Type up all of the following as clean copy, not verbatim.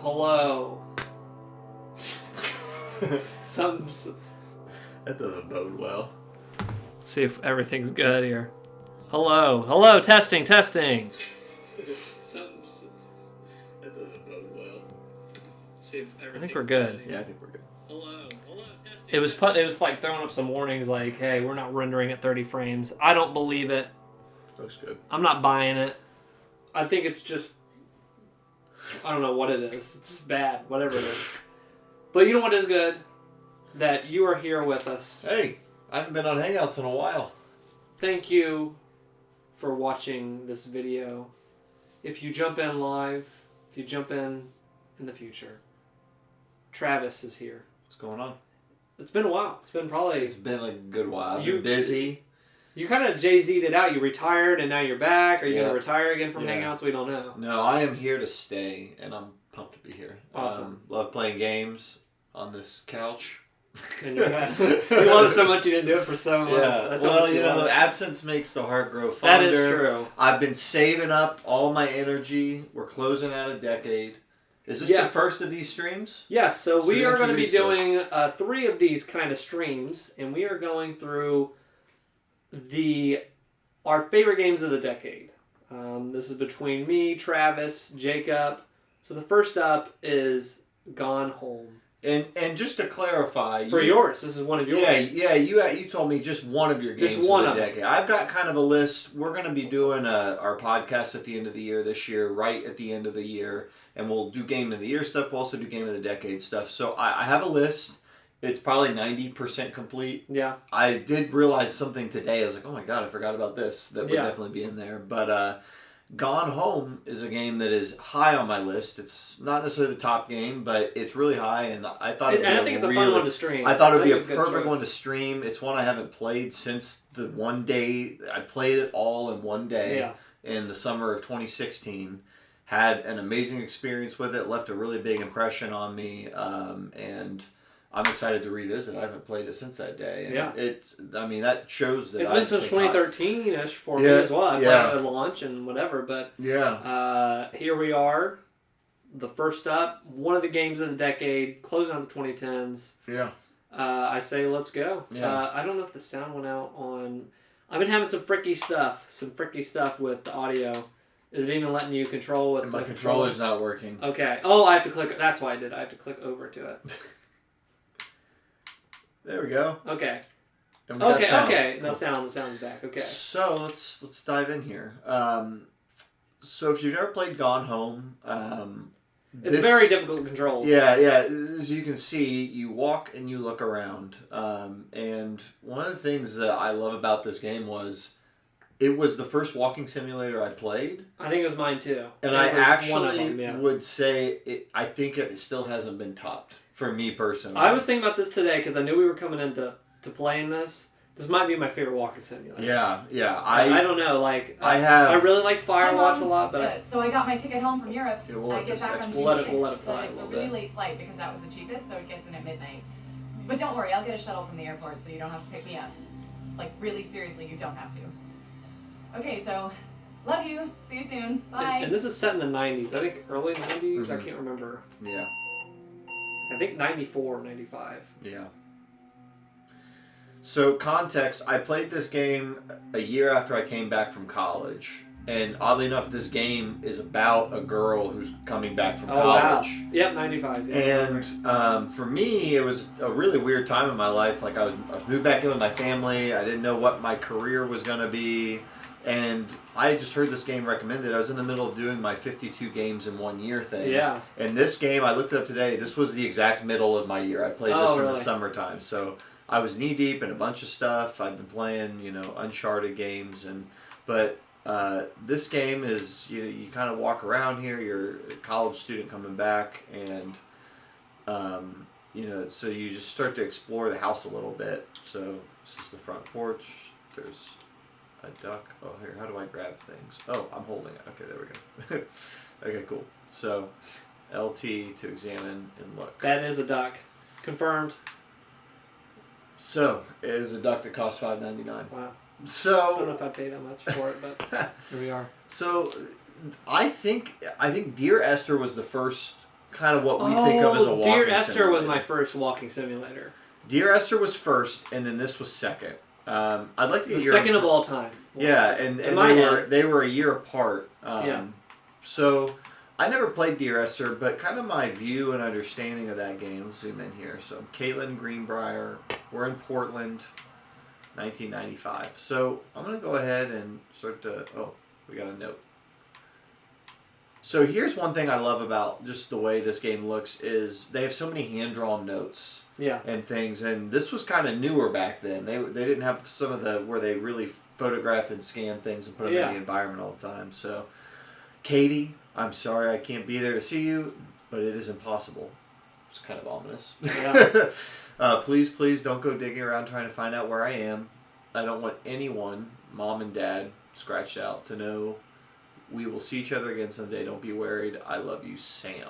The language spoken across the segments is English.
Hello. That doesn't bode well. Let's see if everything's good here. Hello, testing. That doesn't bode well. Let's see if I think we're good. Yeah, I think we're good. Hello, testing. It was like throwing up some warnings like, hey, we're not rendering at 30 frames. I don't believe it. Looks good. I'm not buying it. I think it's just, I don't know what it is. It's bad, whatever it is. But you know what is good? That you are here with us. Hey, I haven't been on Hangouts in a while. Thank you for watching this video. If you jump in live, if you jump in the future, Travis is here. What's going on? It's been a while. It's been probably... It's been a good while. I've been busy. You kind of Jay-Z'd it out. You retired and now you're back. Are you going to retire again from Hangouts? We don't know. No, I am here to stay, and I'm pumped to be here. Awesome. Love playing games on this couch. And you love it so much you didn't do it for 7 months. Yeah. That's well, you know, absence makes the heart grow fonder. That is true. I've been saving up all my energy. We're closing out a decade. Is this the first of these streams? Yes. So we are going to be doing 3 of these kind of streams, and we are going through our favorite games of the decade. This is between me, Travis, Jacob. So the first up is Gone Home. And just to clarify, yours, this is one of yours. Yeah. You told me just one of your games of the decade. I've got kind of a list. We're going to be doing our podcast at the end of the year this year, right at the end of the year, and we'll do game of the year stuff. We'll also do game of the decade stuff. So I have a list. It's probably 90% complete. Yeah. I did realize something today. I was like, oh my god, I forgot about this. That would definitely be in there. But Gone Home is a game that is high on my list. It's not necessarily the top game, but it's really high, and I thought it would be I think it's a fun one to stream. I thought it would be a perfect one to stream. It's one I haven't played since the one day. I played it all in one day in the summer of 2016. Had an amazing experience with it. Left a really big impression on me, and I'm excited to revisit. I haven't played it since that day. And that shows that it's been since 2013-ish for me as well. I played it at launch and whatever, but here we are. The first up, one of the games of the decade, closing out the 2010s. Yeah. I say let's go. Yeah. I don't know if the sound went out on... I've been having some fricky stuff with the audio. Is it even letting you control with my controller's not working. Okay. Oh, I have to click... That's why I did. I have to click over to it. There we go. Okay. Okay. The sound's back. Okay. So let's dive in here. So if you've never played Gone Home, it's very difficult controls. Yeah. As you can see, you walk and you look around. And one of the things that I love about this game was it was the first walking simulator I played. I think it was mine too. And I actually would say I think it still hasn't been topped. For me personally. I was thinking about this today because I knew we were coming into playing this. This might be my favorite walking simulator. Yeah. I don't know. Like I really liked Firewatch a lot, but so I got my ticket home from Europe. Yeah, we'll let it fly. It's a really late flight because that was the cheapest, so it gets in at midnight. But don't worry, I'll get a shuttle from the airport, so you don't have to pick me up. Like really seriously, you don't have to. Okay, so love you. See you soon. Bye. And this is set in the 90s. I think early 90s. Mm-hmm. I can't remember. Yeah. I think 94, 95. Yeah. So, context, I played this game a year after I came back from college. And oddly enough, this game is about a girl who's coming back from college. Wow. Yep, 95. Yeah. And for me, it was a really weird time in my life. Like, I was moved back in with my family. I didn't know what my career was going to be. And I just heard this game recommended. I was in the middle of doing my 52 games in 1 year thing. Yeah. And this game, I looked it up today, this was the exact middle of my year. I played this in the summertime. So I was knee deep in a bunch of stuff. I've been playing, Uncharted games. But this game is, you kind of walk around here. You're a college student coming back. And, so you just start to explore the house a little bit. So this is the front porch. There's a duck. Oh, here, how do I grab things? Oh, I'm holding it. Okay, there we go. Okay, cool. So, LT to examine and look. That is a duck. Confirmed. So, it is a duck that costs $5.99. Wow. So, I don't know if I'd pay that much for it, but here we are. So, I think Dear Esther was the first kind of what we think of as a walking simulator. Dear Esther was my first walking simulator. Dear Esther was first, and then this was second. I'd like to get your second of all time. Yeah, and they were a year apart. So I never played Dear Esther, but kind of my view and understanding of that game. Let's zoom in here. So Caitlin Greenbrier, we're in Portland, 1995. So I'm gonna go ahead and start to. Oh, we got a note. So here's one thing I love about just the way this game looks is they have so many hand-drawn notes and things. And this was kind of newer back then. They didn't have some of the where they really photographed and scanned things and put them in the environment all the time. So Katie, I'm sorry I can't be there to see you, but it is impossible. It's kind of ominous. Yeah. Please don't go digging around trying to find out where I am. I don't want anyone, mom and dad, scratched out, to know. We will see each other again someday. Don't be worried. I love you, Sam.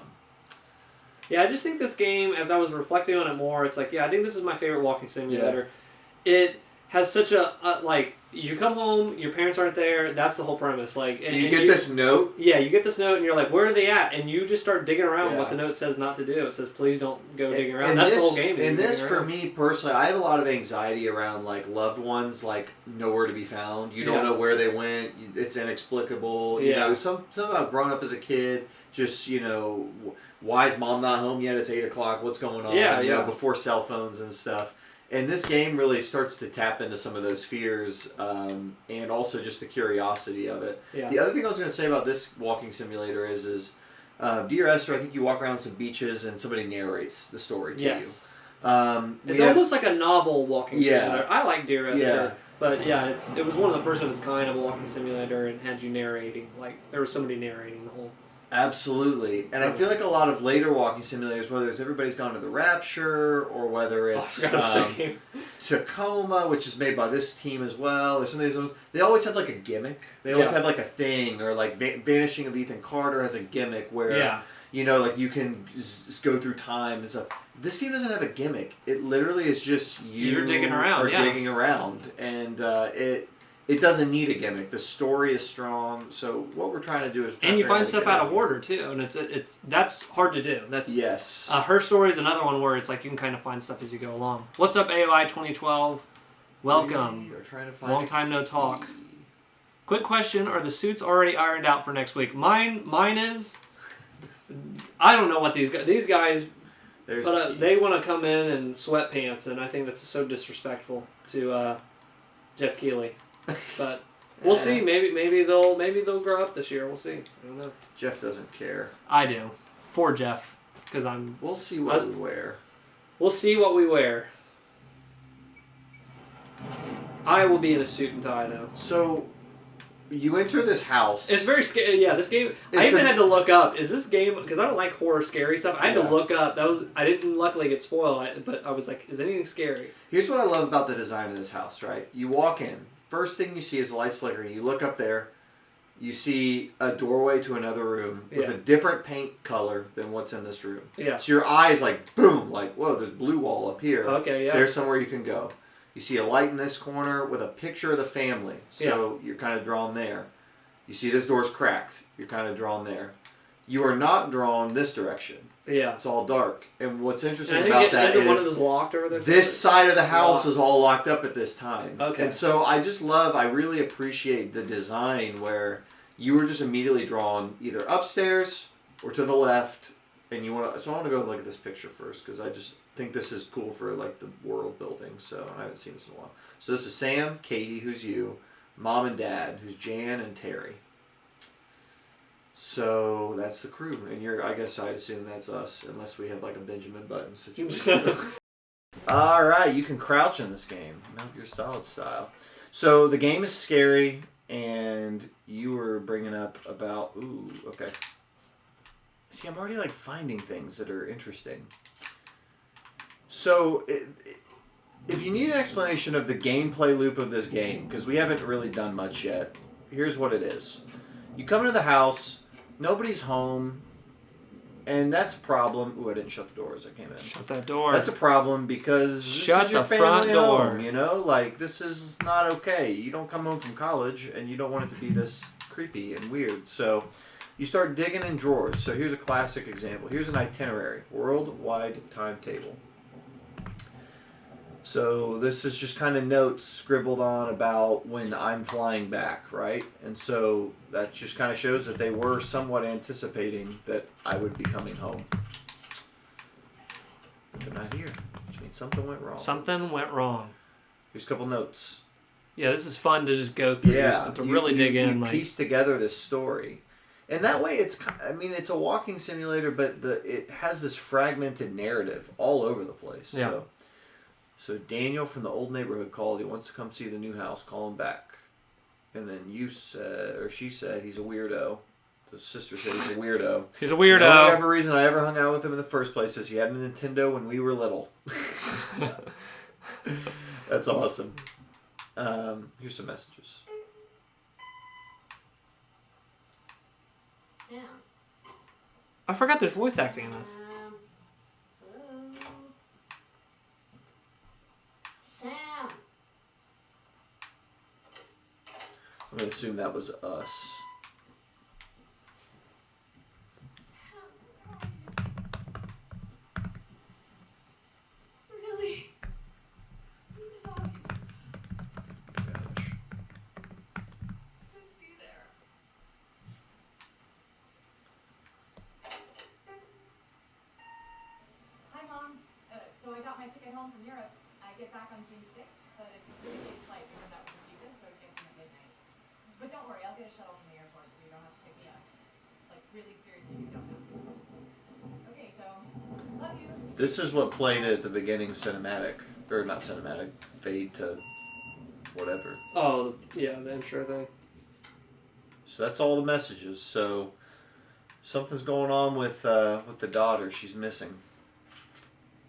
Yeah, I just think this game, as I was reflecting on it more, it's like, I think this is my favorite walking simulator. Yeah. It has such a like, you come home, your parents aren't there, that's the whole premise. Like, you get this note? Yeah, you get this note and you're like, where are they at? And you just start digging around what the note says not to do. It says, please don't go digging around. That's the whole game. And this, for me personally, I have a lot of anxiety around like loved ones, like nowhere to be found. You don't know where they went. It's inexplicable. You know, some I've grown up as a kid, just, why is mom not home yet? It's 8 o'clock. What's going on? You know, before cell phones and stuff. And this game really starts to tap into some of those fears and also just the curiosity of it. Yeah. The other thing I was going to say about this walking simulator is Dear Esther, I think you walk around some beaches and somebody narrates the story to you. It's almost like a novel walking simulator. I like Dear Esther. But it was one of the first of its kind of a walking simulator and had you narrating. Like, there was somebody narrating the whole... Absolutely. And I feel like a lot of later walking simulators, whether it's Everybody's Gone to the Rapture or whether it's Tacoma, which is made by this team as well, or some of these, they always have like a gimmick. They always have like a thing, or like Vanishing of Ethan Carter has a gimmick where, like you can just go through time and stuff. This game doesn't have a gimmick. It literally is just you're digging around. Digging around. And it doesn't need a gimmick. The story is strong. So what we're trying to do is... And you find stuff out of order, too. And that's hard to do. Yes. Her Story is another one where it's like you can kind of find stuff as you go along. What's up, AOI 2012? Welcome. We are trying to find long time no talk. Quick question. Are the suits already ironed out for next week? Mine is... I don't know what these guys... But they want to come in in sweatpants, and I think that's so disrespectful to Jeff Keighley. But we'll see. Maybe they'll grow up this year. We'll see. I don't know. Jeff doesn't care. I do. For Jeff, because I'm. We'll see what we wear. We'll see what we wear. I will be in a suit and tie though. So, you enter this house. It's very scary. Yeah, this game. I even had to look up. Is this game? Because I don't like horror, scary stuff. I had to look up. I didn't luckily get spoiled. But I was like, is anything scary? Here's what I love about the design of this house. Right, you walk in. First thing you see is the lights flickering. You look up there, you see a doorway to another room with a different paint color than what's in this room. Yeah. So your eye is like, boom, like, whoa, there's blue wall up here. Okay, yeah. There's somewhere you can go. You see a light in this corner with a picture of the family. So you're kind of drawn there. You see this door's cracked. You're kind of drawn there. You are not drawn this direction. Yeah. It's all dark. And what's interesting about that is one of those locked over there? This side of the house is all locked up at this time. Okay. And so I really appreciate the design where you were just immediately drawn either upstairs or to the left. And so I want to go look at this picture first because I just think this is cool for like the world building. So I haven't seen this in a while. So this is Sam, Katie, who's you, Mom and Dad, who's Jan and Terry. So that's the crew, and I guess I'd assume that's us, unless we have like a Benjamin Button situation. All right, you can crouch in this game. Metal Gear Solid style. So the game is scary, and you were bringing up about okay. See, I'm already like finding things that are interesting. So if you need an explanation of the gameplay loop of this game, because we haven't really done much yet, here's what it is. You come into the house. Nobody's home, and that's a problem. Ooh, I didn't shut the door as I came in. Shut that door. That's a problem because this is your family home, you know? Like, this is not okay. You don't come home from college, and you don't want it to be this creepy and weird. So, You start digging in drawers. So here's a classic example. Here's an itinerary, worldwide timetable. So this is just kind of notes scribbled on about when I'm flying back, right? And so that just kind of shows that they were somewhat anticipating that I would be coming home. But they're not here, which means something went wrong. Something went wrong. Here's a couple notes. Yeah, this is fun to just go through, just to really dig in. You piece together this story. And that way it's a walking simulator, but it has this fragmented narrative all over the place. Yeah. So Daniel from the old neighborhood called. He wants to come see the new house. Call him back. And then she said he's a weirdo. The sister said he's a weirdo. He's a weirdo. The only ever reason I ever hung out with him in the first place is he had a Nintendo when we were little. That's awesome. Here's some messages. Sam. I forgot there's voice acting in this. Hello. Sam. I'm going to assume that was us. Really? I need to talk to you. Gosh. Just be there. Hi, Mom. So I got my ticket home from Europe. I get back on June 6th, but it's a really late flight because that was the cheapest, so it gets in at midnight. But don't worry, I'll get a shuttle from the airport so you don't have to pick me up. Like, really seriously, you don't have to. Okay, so, love you. This is what played at the beginning cinematic. Or not cinematic. Fade to whatever. Oh, yeah, the intro thing. So that's all the messages. So something's going on with the daughter. She's missing.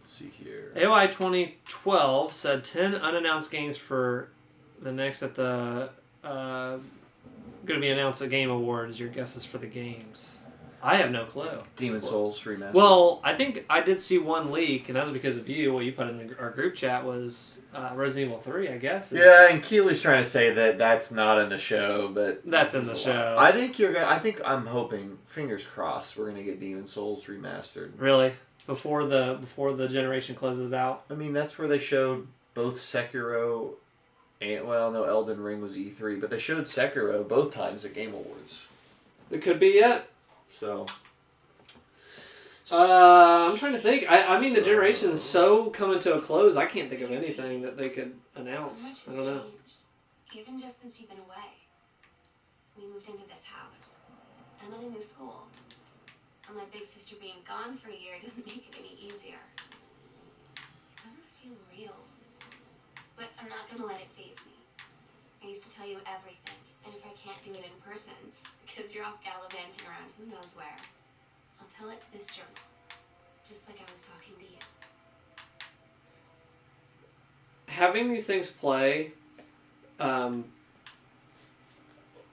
Let's see here. AY 2012 said 10 unannounced games for the next at the going to be announced at Game Awards. Your guesses for the games? I have no clue. Demon Souls remastered. Well, I think I did see one leak, and that was because of you. What you put in our group chat was Resident Evil 3, I guess. Yeah, and Keely's trying to say that that's not in the show, but that's in the show. I think I'm hoping, fingers crossed, we're gonna get Demon Souls remastered. Really? Before the generation closes out? I mean, that's where they showed both Sekiro and, well, no, Elden Ring was E3, but they showed Sekiro both times at Game Awards. It could be it. So, I'm trying to think. I mean, the generation's so coming to a close. I can't think of anything that they could announce. So much has I don't know. changed, even just since you've been away. We moved into this house. I'm in a new school. And my big sister being gone for a year doesn't make it any easier. It doesn't feel real. But I'm not gonna let it faze me. I used to tell you everything, and if I can't do it in person, because you're off gallivanting around who knows where, I'll tell it to this journal, just like I was talking to you. Having these things play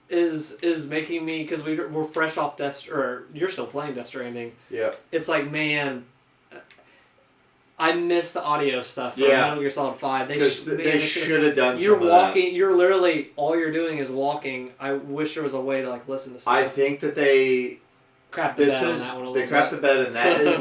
is making me, because we're fresh off or you're still playing Death Stranding. yeah. It's like, man, I miss the audio stuff from Yeah. Metal Gear Solid 5. They should have done You're some walking, of that. you're literally, all you're doing is walking. I wish there was a way to like listen to stuff. I think that they crap the bed on that one a they little crap bit. the bed, and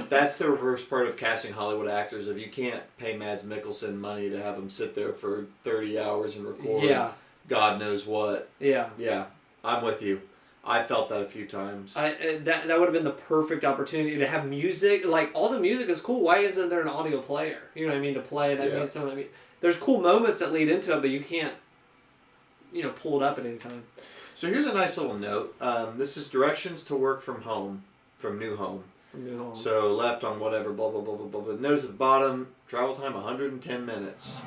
that's the reverse part of casting Hollywood actors. If you can't pay Mads Mikkelsen money to have him sit there for 30 hours and record, Yeah. God knows what. Yeah. Yeah, I'm with you. I felt that a few times. That would have been the perfect opportunity to have music. Like, all the music is cool. Why isn't there an audio player? You know what I mean? To play that music. Some of that there's cool moments that lead into it, but you can't, pull it up at any time. So here's a nice little note. This is directions to work from home, from new home. From new home. So left on whatever, blah, blah, blah, blah, blah. But notice at the bottom, travel time 110 minutes.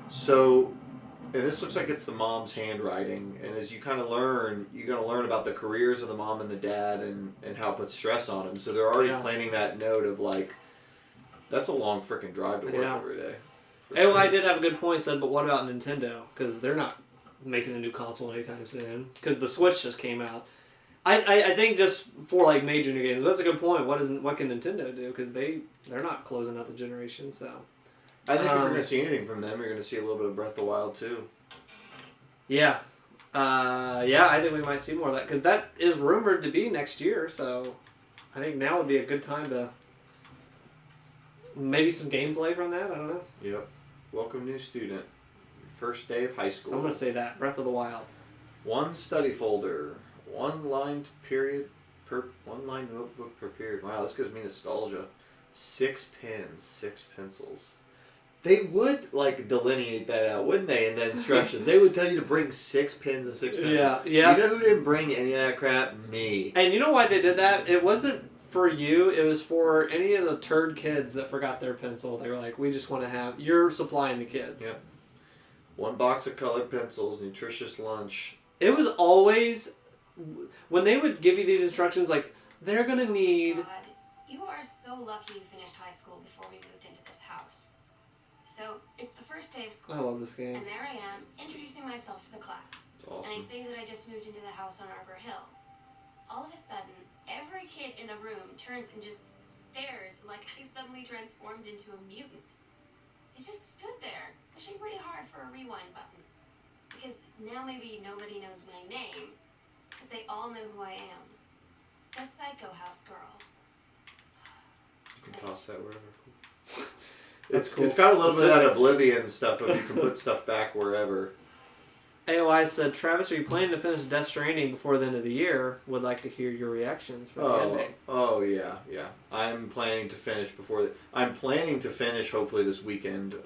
So, and this looks like it's the mom's handwriting. And as you kind of learn, you're going to learn about the careers of the mom and the dad and how it puts stress on them. So they're already planting that note of like, that's a long freaking drive to work every day. I did have a good point, said, but what about Nintendo? Because they're not making a new console anytime soon. Because the Switch just came out. I think just for like major new games, that's a good point. What can Nintendo do? Because they're not closing out the generation, so. I think if you're going to see anything from them, you're going to see a little bit of Breath of the Wild too. Yeah. Yeah, I think we might see more of that because that is rumored to be next year. So I think now would be a good time to maybe some gameplay from that. I don't know. Yep. Welcome, new student. First day of high school. I'm gonna say that Breath of the Wild. One study folder, one line notebook per period. Wow, this gives me nostalgia. 6 pens, 6 pencils. They would delineate that out, wouldn't they? In the instructions, they would tell you to bring 6 pens and 6 pencils. Yeah, yeah. You know who didn't bring any of that crap? Me. And you know why they did that? It wasn't for you. It was for any of the turd kids that forgot their pencil. They were like, "We just want to have." You're supplying the kids. Yep. 1 box of colored pencils, nutritious lunch. It was always when they would give you these instructions, like they're gonna need. God, you are so lucky you finished high school before we moved into this house. So, it's the first day of school. I love this game. And there I am, introducing myself to the class. It's awesome. And I say that I just moved into the house on Arbor Hill. All of a sudden, every kid in the room turns and just stares like I suddenly transformed into a mutant. I just stood there, wishing pretty hard for a rewind button. Because now maybe nobody knows my name, but they all know who I am. The Psycho House Girl. You can toss that wherever. That's cool. It's got a little The bit of that physics. Oblivion stuff if you can put stuff back wherever. AOI said, Travis, are you planning to finish Death Stranding before the end of the year? Would like to hear your reactions for the ending. Oh yeah. I'm planning to finish I'm planning to finish hopefully this weekend. We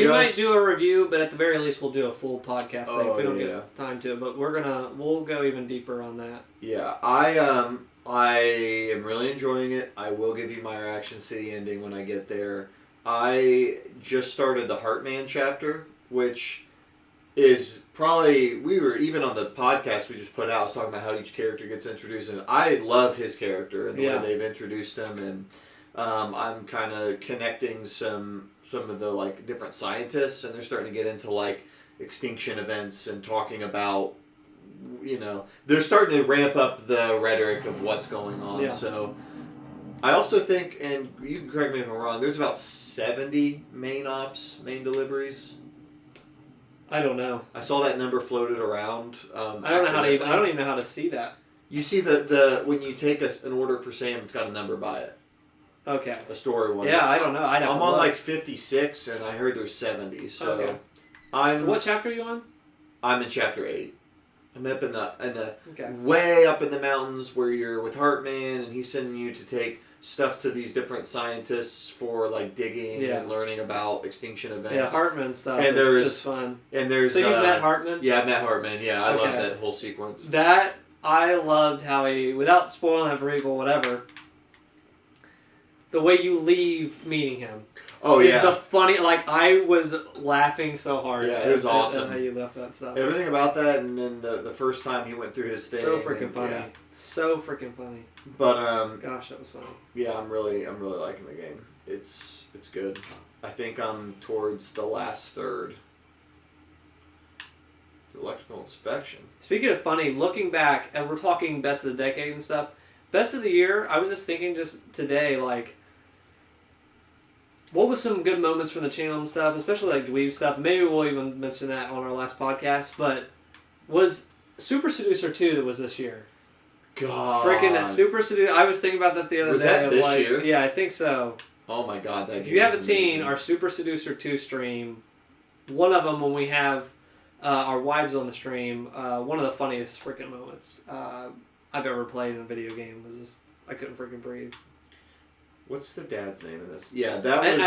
might do a review, but at the very least we'll do a full podcast thing if we don't yeah. get time to it. But we'll go even deeper on that. Yeah, I am really enjoying it. I will give you my reactions to the ending when I get there. I just started the Heartman chapter, which is probably, we were even on the podcast we just put out, I was talking about how each character gets introduced, and I love his character and the way they've introduced him, and I'm kind of connecting some of the different scientists, and they're starting to get into extinction events and talking about, they're starting to ramp up the rhetoric of what's going on. Yeah. So I also think, and you can correct me if I'm wrong, there's about 70 main deliveries. I don't know. I saw that number floated around. I don't even know how to see that. You see the when you take an order for Sam, it's got a number by it. Okay. A story one. Yeah, I don't know. I'm on 56, and I heard there's 70. So okay. So what chapter are you on? I'm in chapter 8. I'm up in the okay. way up in the mountains where you're with Heartman, and he's sending you to take stuff to these different scientists for digging and learning about extinction events. Yeah, Hartman stuff. And is fun. And there's so you've met Hartman? Yeah, I met Hartman. Yeah, I love that whole sequence. That I loved how he, without spoiling it for people, whatever. The way you leave meeting him. Oh yeah. The funny, I was laughing so hard. Yeah, it was awesome. How you left that stuff. Everything about that, and then the first time he went through his thing. So freaking funny. Yeah. So freaking funny. But gosh, that was funny. Yeah, I'm really liking the game. It's good. I think I'm towards the last third. Electrical inspection. Speaking of funny, looking back as we're talking best of the decade and stuff, best of the year. I was just thinking just today, what was some good moments from the channel and stuff, especially Dweeb stuff. Maybe we'll even mention that on our last podcast. But was Super Seducer 2 that was this year? God. Freaking that Super Seducer. I was thinking about that the other day. Was that this year? Yeah, I think so. Oh my God. If you haven't seen our Super Seducer 2 stream, one of them when we have our wives on the stream, one of the funniest freaking moments I've ever played in a video game was just, I couldn't freaking breathe. What's the dad's name of this? Yeah, that was.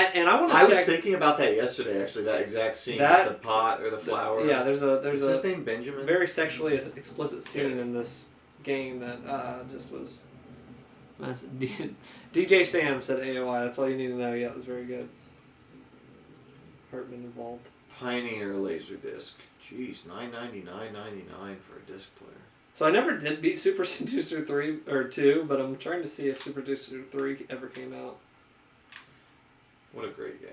I was thinking about that yesterday. Actually, that exact scene, with the pot or the flower. Yeah, there's Is his name Benjamin? Very sexually explicit scene in this game that just was. DJ Sam said AOI. That's all you need to know. Yeah, it was very good. Hartman involved. Pioneer Laserdisc. Jeez, $9.99.99 for a disc player. So I never did beat Super Seducer 3 or 2, but I'm trying to see if Super Seducer 3 ever came out. What a great game.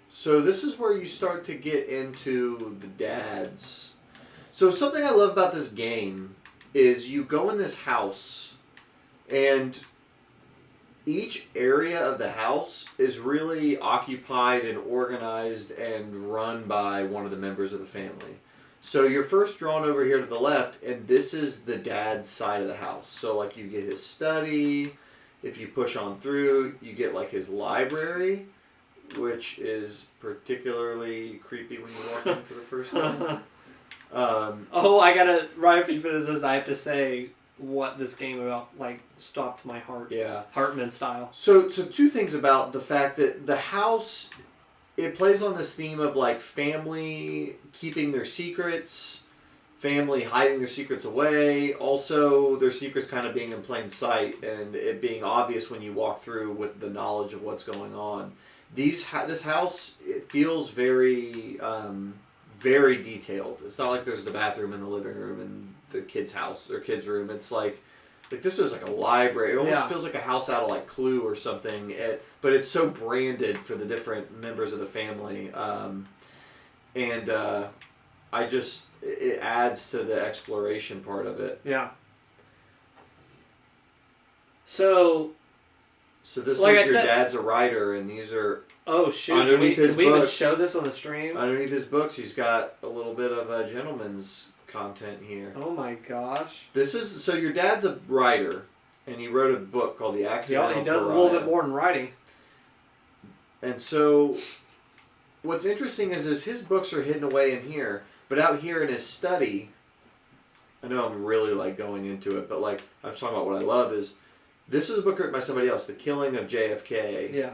So this is where you start to get into the dads. So something I love about this game is you go in this house and each area of the house is really occupied and organized and run by one of the members of the family. So you're first drawn over here to the left, and this is the dad's side of the house. So like you get his study. If you push on through, you get like his library, which is particularly creepy when you walk in for the first time. I gotta, right after you finish this, I have to say what this game about, like, stopped my heart. Yeah. Hartman style. So two things about the fact that the house, it plays on this theme of, like, family keeping their secrets, family hiding their secrets away, also their secrets kind of being in plain sight and it being obvious when you walk through with the knowledge of what's going on. This house, it feels very, very detailed. It's not like there's the bathroom and the living room and the kid's house or kid's room. It's like this is like a library. It almost feels like a house out of like Clue or something. But it's so branded for the different members of the family. It adds to the exploration part of it. Yeah. So this like is your dad's a writer, and these are underneath his books. Can we even show this on the stream? Underneath his books, he's got a little bit of a gentleman's content here. Oh my gosh! So your dad's a writer, and he wrote a book called The Accidental Pariah. He does a little bit more than writing. And so, what's interesting is his books are hidden away in here, but out here in his study, I know I'm really like going into it, but like I'm just talking about what I love is. This is a book written by somebody else, The Killing of JFK. Yeah.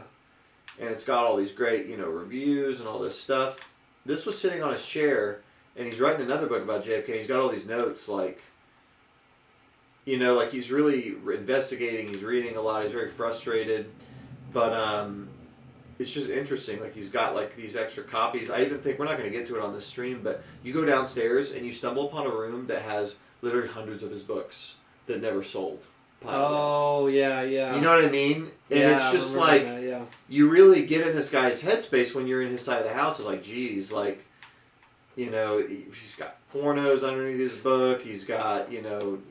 And it's got all these great, reviews and all this stuff. This was sitting on his chair, and he's writing another book about JFK. He's got all these notes, like he's really investigating. He's reading a lot. He's very frustrated. But it's just interesting. Like, he's got, like, these extra copies. I even think, we're not going to get to it on this stream, but you go downstairs, and you stumble upon a room that has literally hundreds of his books that never sold. Oh, yeah. You know what I mean? And it's just like, you really get in this guy's headspace when you're in his side of the house. It's like, geez, like, he's got pornos underneath his book. He's got,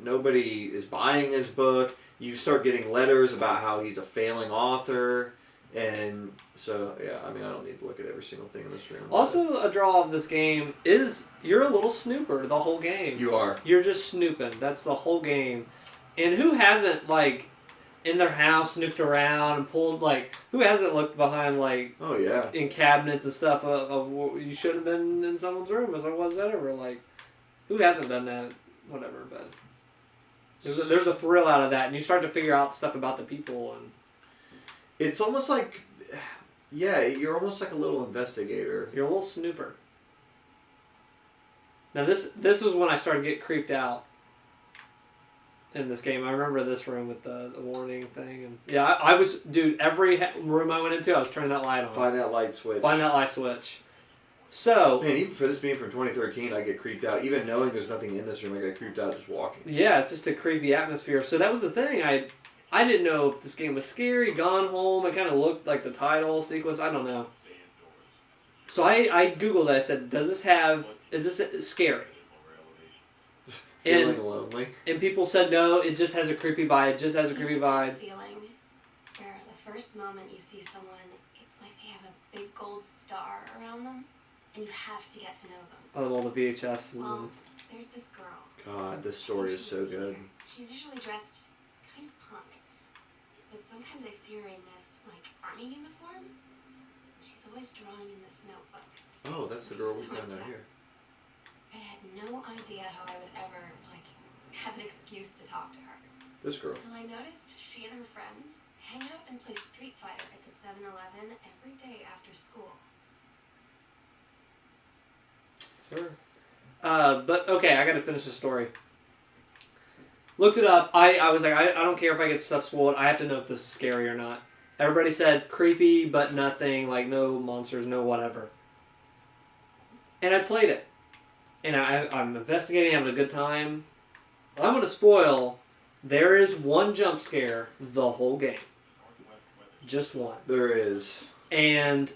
nobody is buying his book. You start getting letters about how he's a failing author. And so, I don't need to look at every single thing in this room. Also, a draw of this game is you're a little snooper the whole game. You are. You're just snooping. That's the whole game. And who hasn't, like, in their house snooped around and pulled, like, who hasn't looked behind, like, oh yeah, in cabinets and stuff of you should have been in someone's room? Was that ever, like, who hasn't done that? Whatever, but there's a thrill out of that, and you start to figure out stuff about the people, and it's almost like, you're almost like a little investigator. You're a little snooper. Now this was when I started to get creeped out. In this game, I remember this room with the warning thing, and I was, dude, every room I went into, I was turning that light on. Find that light switch. So, man, even for this being from 2013, I get creeped out. Even knowing there's nothing in this room, I get creeped out just walking. Yeah, it's just a creepy atmosphere. So that was the thing. I didn't know if this game was scary, Gone Home. It kind of looked like the title sequence. I don't know. So I Googled it. I said, is this scary? Feeling lonely. And people said no, it just has a creepy vibe. Feeling where the first moment you see someone, it's like they have a big gold star around them, and you have to get to know them. Oh, all the VHSs. Well, there's this girl. God, this story is so good. She's usually dressed kind of punk, but sometimes I see her in this, like, army uniform. She's always drawing in this notebook. Oh, that's the girl we found out here. I had no idea how I would ever, like, have an excuse to talk to her. This girl. Until I noticed she and her friends hang out and play Street Fighter at the 7-Eleven every day after school. Sure. But, okay, I gotta finish the story. Looked it up. I was like, I don't care if I get stuff spoiled. I have to know if this is scary or not. Everybody said creepy, but nothing, like no monsters, no whatever. And I played it. And I'm investigating, having a good time. I'm going to spoil, there is one jump scare the whole game. Just one. There is. And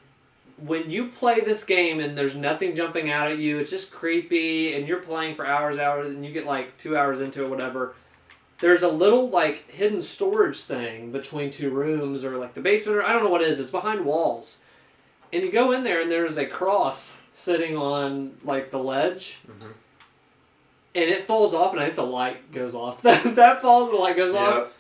when you play this game and there's nothing jumping out at you, it's just creepy, and you're playing for hours, and you get like 2 hours into it, whatever, there's a little like hidden storage thing between two rooms or like the basement or I don't know what it is. It's behind walls. And you go in there and there's a cross sitting on like the ledge. Mm-hmm. And it falls off and I think the light goes off. that falls, the light goes off.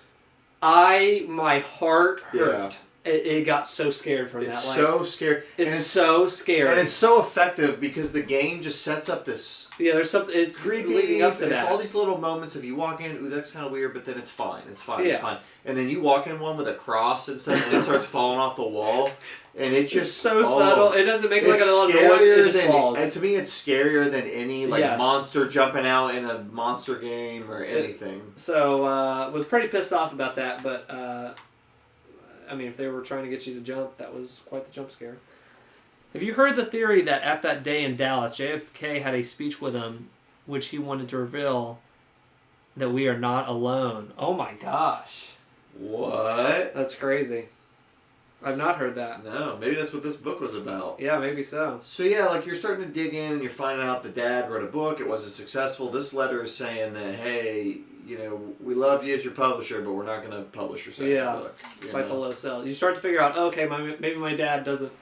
My heart hurt. Yeah. It got so scared from that. It's so scary. It's so scary. And it's so effective because the game just sets up this... Yeah, there's something... It's creepy. Leading up to that. It's all these little moments of you walk in, ooh, that's kind of weird, but then it's fine. It's fine. And then you walk in one with a cross and stuff, and it starts falling off the wall. And it just... It's so subtle. It doesn't make like a little noise. It just falls. And to me, it's scarier than any monster jumping out in a monster game or anything. So, was pretty pissed off about that, but... I mean, if they were trying to get you to jump, that was quite the jump scare. Have you heard the theory that at that day in Dallas, JFK had a speech with him, which he wanted to reveal that we are not alone? Oh my gosh. What? That's crazy. I've not heard that. No, maybe that's what this book was about. Yeah, maybe so. So yeah, like you're starting to dig in and you're finding out the dad wrote a book, it wasn't successful. This letter is saying that, hey, you know, we love you as your publisher, but we're not going to publish your second book. Despite the low sales. You start to figure out, okay, maybe my dad doesn't...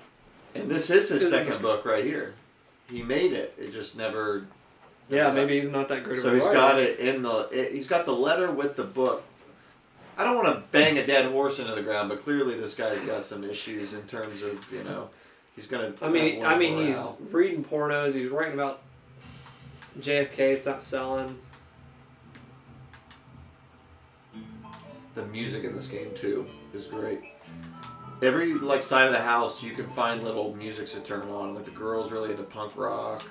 And this is his second book right here. He made it. It just never... maybe he's not that great of a writer. So he's got it in he's got the letter with the book. I don't want to bang a dead horse into the ground, but clearly this guy's got some issues in terms of, you know, he's going to... I mean, he's reading pornos, he's writing about JFK, it's not selling... The music in this game too is great. Every side of the house you can find little musics to turn on. Like the girl's really into punk rock.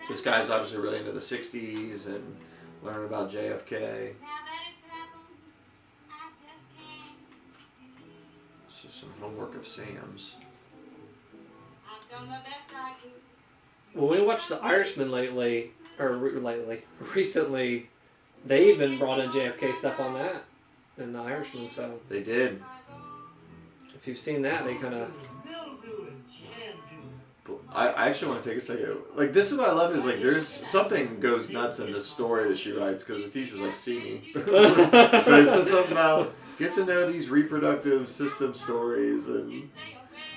This guy's obviously really into the 60s and learning about JFK. So some homework of Sam's. Well, we watched The Irishman recently. They even brought in JFK stuff on that in The Irishman, so... They did. If you've seen that, they kind of... I actually want to take a second. Like, this is what I love is, like, there's something goes nuts in this story that she writes, because the teacher's like, see me. But it says something about, get to know these reproductive system stories, and...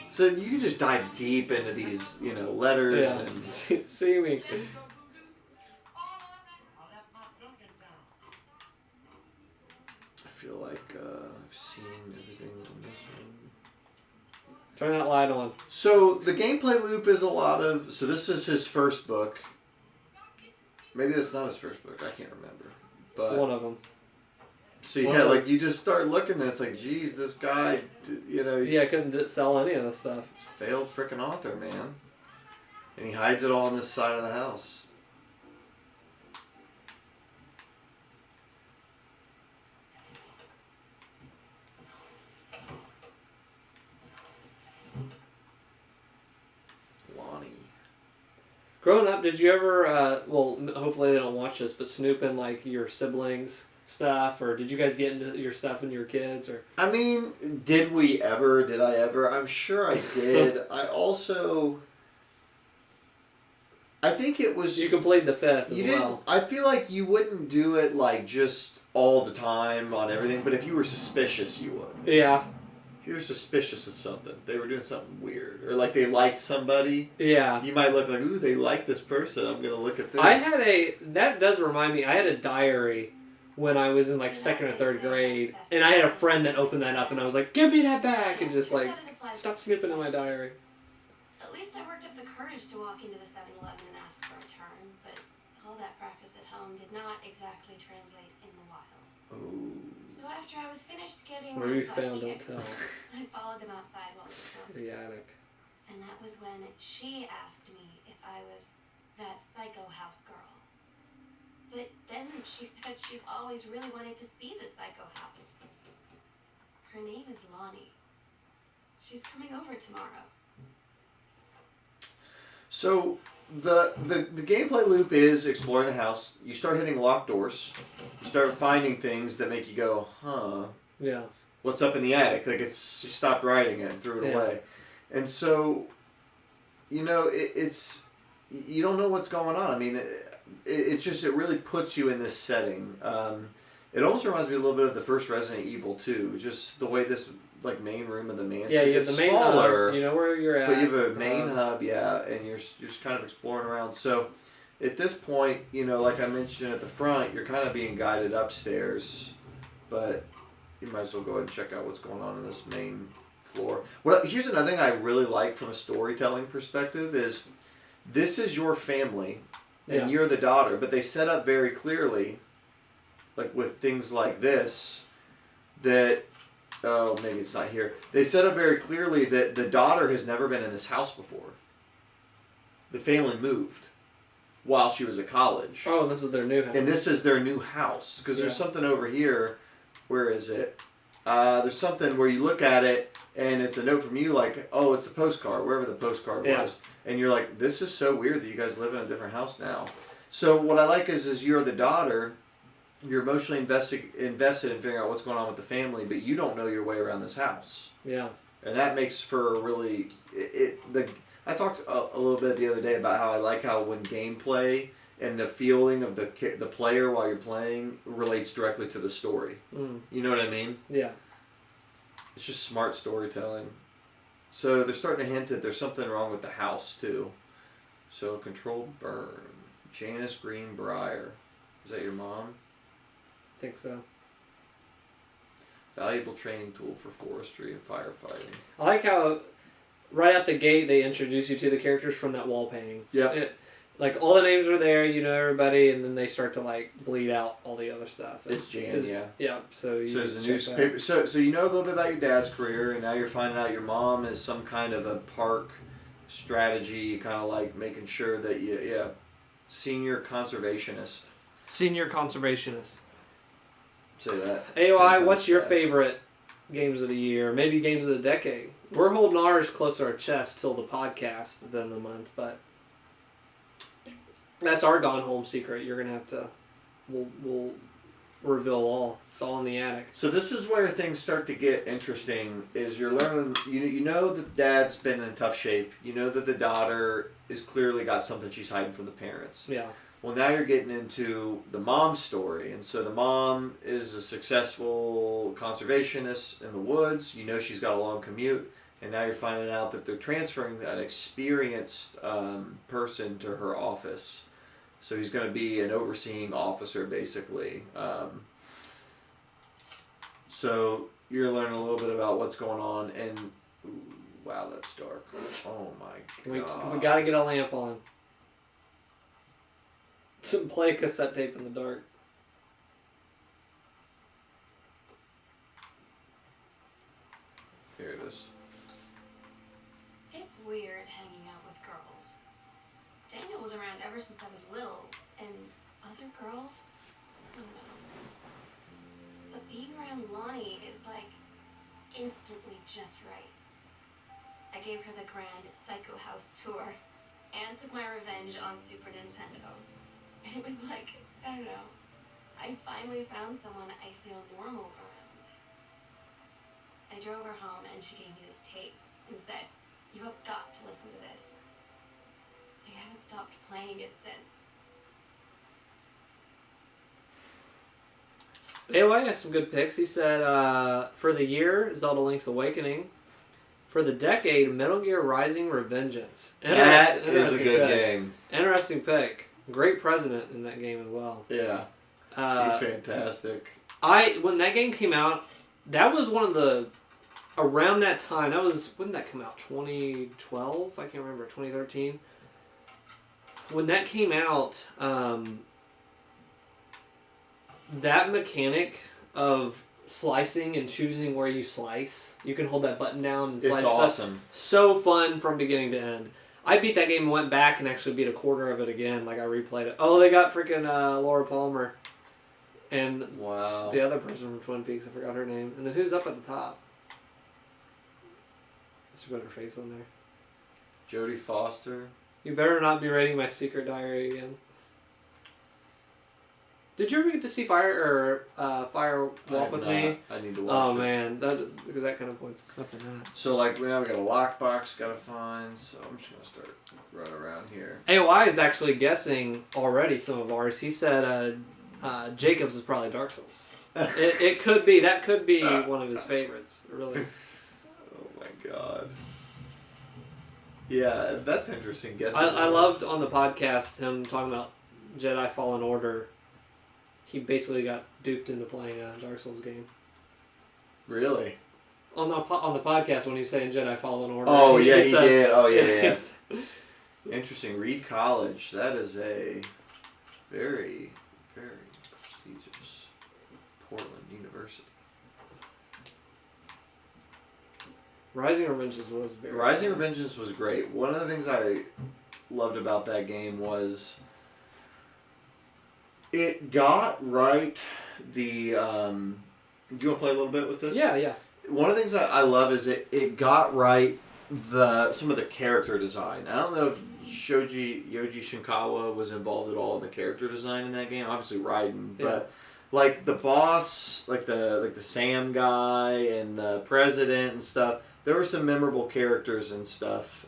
So you can just dive deep into these, you know, letters and... See me. I feel like I've seen everything on this one. Turn that light on. So the gameplay loop is a lot of... So this is his first book. Maybe that's not his first book. I can't remember. But it's one of them. So yeah, like you just start looking and it's like, geez, this guy, you know... He's couldn't sell any of this stuff. He's a failed freaking author, man. And he hides it all on this side of the house. Growing up, did you ever, hopefully they don't watch this, but snoop in, like, your siblings' stuff? Or did you guys get into your stuff when you were kids? Or I mean, did I ever? I'm sure I did. I think it was... You completed the fifth as well. I feel like you wouldn't do it, like, just all the time on everything, but if you were suspicious, you would. Yeah. If you were suspicious of something, they were doing something weird, or like they liked somebody. Yeah. You might look like, ooh, they like this person. I'm gonna look at this. That does remind me. I had a diary when I was in like 2nd or 3rd grade, and I had a friend that opened that up, and I was like, "Give me that back!" and just like, stop snooping in my diary. At least I worked up the courage to walk into the 7-Eleven and ask for a turn, but all that practice at home did not exactly translate in the wild. Oh. So after I was finished getting where my you butt found, don't kicked, tell. I followed them outside while they smoked. The attic. And that was when she asked me if I was that psycho house girl. But then she said she's always really wanted to see the psycho house. Her name is Lonnie. She's coming over tomorrow. So the gameplay loop is exploring the house. You start hitting locked doors. You start finding things that make you go, huh? Yeah. What's up in the attic? Like you stopped writing it and threw it away. And so, you know, it's you don't know what's going on. I mean, it really puts you in this setting. It almost reminds me a little bit of the first Resident Evil 2, just the way this like main room of the mansion gets the main smaller. hub, you know where you're at. But you have a main hub, and you're just kind of exploring around. So at this point, like I mentioned at the front, you're kind of being guided upstairs, but you might as well go ahead and check out what's going on in this main floor. Well, here's another thing I really like from a storytelling perspective is this is your family, and you're the daughter, but they set up very clearly, like with things like this, that, oh, maybe it's not here. They set up very clearly that the daughter has never been in this house before. The family moved while she was at college. Oh, this is their new house. And this is their new house. Because there's something over here. Where is it? There's something where you look at it and it's a note from you like, oh, it's a postcard, wherever the postcard was. And you're like, this is so weird that you guys live in a different house now. So what I like is you're the daughter. You're emotionally invested in figuring out what's going on with the family, but you don't know your way around this house. Yeah. And that makes for a really... I talked a little bit the other day about how I like how when gameplay and the feeling of the player while you're playing relates directly to the story. Mm. You know what I mean? Yeah. It's just smart storytelling. So they're starting to hint that there's something wrong with the house, too. So, controlled burn. Janice Greenbrier. Is that your mom? I think so. Valuable training tool for forestry and firefighting. I like how right out the gate they introduce you to the characters from that wall painting. Yeah. Like all the names are there, you know everybody, and then they start to like bleed out all the other stuff. It's Jan, yeah. Yeah, so you there's a newspaper. So you know a little bit about your dad's career, and now you're finding out your mom is some kind of a park strategy, kind of like making sure that senior conservationist. Senior conservationist. Say that. AOI, what's your favorite games of the year? Maybe games of the decade? We're holding ours close to our chest till the podcast, then the month, but that's our gone home secret. You're gonna have to. We'll reveal all. It's all in the attic. So this is where things start to get interesting. Is you're learning. You know that the dad's been in tough shape. You know that the daughter is clearly got something she's hiding from the parents. Yeah. Well, now you're getting into the mom's story, and so the mom is a successful conservationist in the woods. You know she's got a long commute. And now you're finding out that they're transferring an experienced person to her office. So he's going to be an overseeing officer, basically. So you're learning a little bit about what's going on. And, ooh, wow, that's dark. Oh, my God. We got to get a lamp on. To play cassette tape in the dark. Here it is. It's weird hanging out with girls. Daniel was around ever since I was little, and other girls? I don't know. But being around Lonnie is like instantly just right. I gave her the grand Psycho House tour and took my revenge on Super Nintendo. And it was like, I don't know, I finally found someone I feel normal around. I drove her home and she gave me this tape and said, "You have got to listen to this." I haven't stopped playing it since. AOI has some good picks. He said, for the year, Zelda Link's Awakening. For the decade, Metal Gear Rising Revengeance. That is a good game. Interesting pick. Great president in that game as well. Yeah. He's fantastic. When that game came out, that was one of the... Around that time, when did that come out? 2012? I can't remember. 2013? When that came out, that mechanic of slicing and choosing where you slice, you can hold that button down and slice. It's awesome. So fun from beginning to end. I beat that game and went back and actually beat a quarter of it again. Like I replayed it. Oh, they got freaking Laura Palmer. And wow. The other person from Twin Peaks, I forgot her name. And then who's up at the top? Let's put her face on there. Jodie Foster. You better not be raiding my secret diary again. Did you ever get to see Fire Walk with Me? I need to watch it. Oh man, because that kind of points stuff in that. So like now we got a lockbox gotta find. So I'm just gonna start running around here. AOI is actually guessing already some of ours. He said Jacobs is probably Dark Souls. it could be. That could be one of his favorites. Really. Oh my god. Yeah, that's interesting. Guessing. I loved on the podcast him talking about Jedi Fallen Order. He basically got duped into playing a Dark Souls game. Really? On the podcast when he was saying Jedi Fallen Order. Oh yeah, he said, did. Oh yeah. Interesting. Reed College. That is a very, very prestigious Portland University. Rising Revengeance was very Rising fun. Revengeance was great. One of the things I loved about that game was it got right the... do you want to play a little bit with this? Yeah. One of the things I love is it got right some of the character design. I don't know if Yoji Shinkawa was involved at all in the character design in that game. Obviously Raiden, but like the boss, like the Sam guy and the president and stuff, there were some memorable characters and stuff.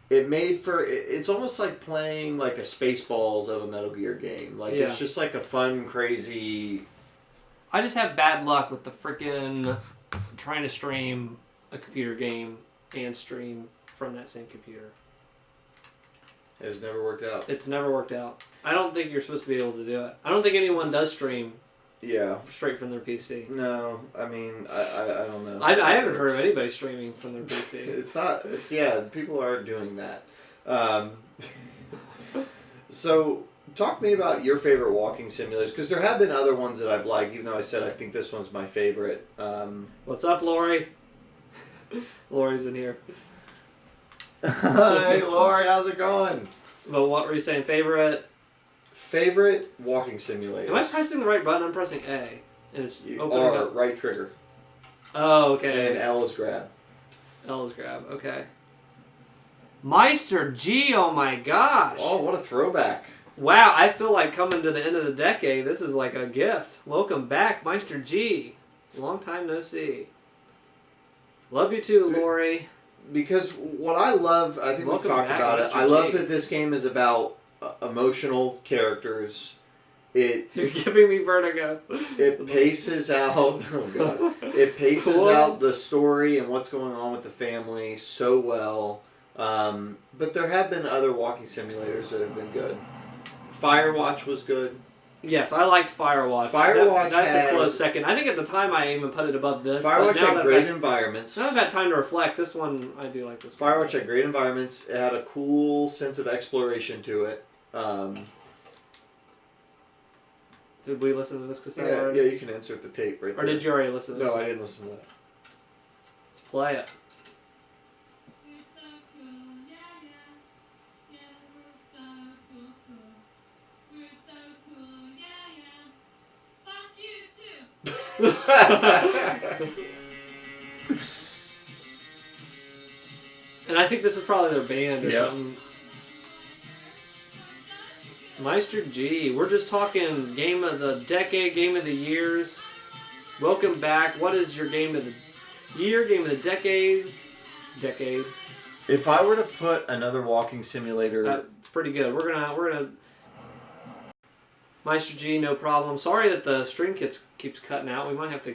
It made for it's almost like playing like a Spaceballs of a Metal Gear game. Like it's just like a fun, crazy. I just have bad luck with the freaking trying to stream a computer game and stream from that same computer. It's never worked out. It's never worked out. I don't think you're supposed to be able to do it. I don't think anyone does stream. Yeah. Straight from their PC. No, I mean I don't know. I haven't heard of anybody streaming from their PC. People are doing that. So talk to me about your favorite walking simulators, because there have been other ones that I've liked, even though I said I think this one's my favorite. What's up, Lori? Lori's in here. Hey, Lori, how's it going? But what were you saying? Favorite walking simulators. Am I pressing the right button? I'm pressing A. And it's opening R, up. right trigger. Oh, okay. And then L is grab. L is grab, okay. Meister G, oh my gosh. Oh, what a throwback. Wow, I feel like coming to the end of the decade. This is like a gift. Welcome back, Meister G. Long time no see. Love you too, Lori. Because what I love, I think we've talked about it, I love that this game is about emotional characters. You're giving me vertigo. It paces out. Oh god! It paces out the story and what's going on with the family so well. But there have been other walking simulators that have been good. Firewatch was good. Yes, I liked Firewatch. That's a close second. I think at the time I even put it above this. Firewatch had great environments. Now I've had time to reflect. This one, I do like this one. Firewatch had great environments. It had a cool sense of exploration to it. Did we listen to this cassette already? Yeah, you can insert the tape right there. Or did you already listen to this? No, I didn't listen to that. Let's play it. And I think this is probably their band or something. Meister G. We're just talking game of the decade, game of the years. Welcome back. What is your game of the year, game of the decades? Decade. If I were to put another walking simulator, it's pretty good. We're gonna. Meister G, no problem. Sorry that the stream keeps cutting out. We might have to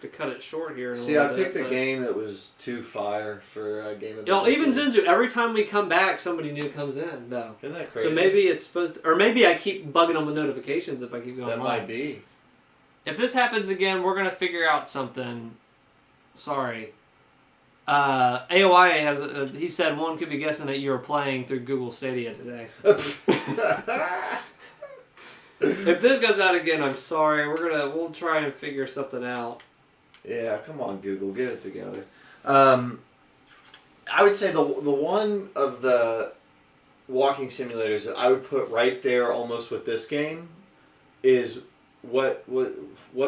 cut it short here. I picked a game that was too fire for a game of the decade. Even Zenzu, every time we come back, somebody new comes in, though. Isn't that crazy? So maybe it's supposed to, or maybe I keep bugging them with notifications if I keep going. That might be. If this happens again, we're gonna figure out something. Sorry. AOI has. He said one could be guessing that you were playing through Google Stadia today. If this goes out again, I'm sorry. We'll try and figure something out. Yeah, come on, Google, get it together. I would say the one of the walking simulators that I would put right there, almost with this game, is what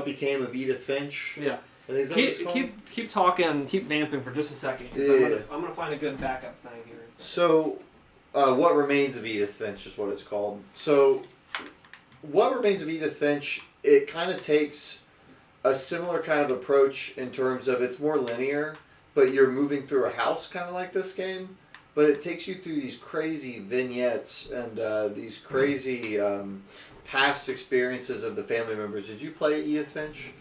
became of Edith Finch. Yeah. Keep talking, keep vamping for just a second. Yeah. I'm gonna find a good backup thing here. So, What Remains of Edith Finch is what it's called. So, What Remains of Edith Finch, it kind of takes a similar kind of approach in terms of it's more linear, but you're moving through a house kind of like this game. But it takes you through these crazy vignettes and these crazy past experiences of the family members. Did you play Edith Finch?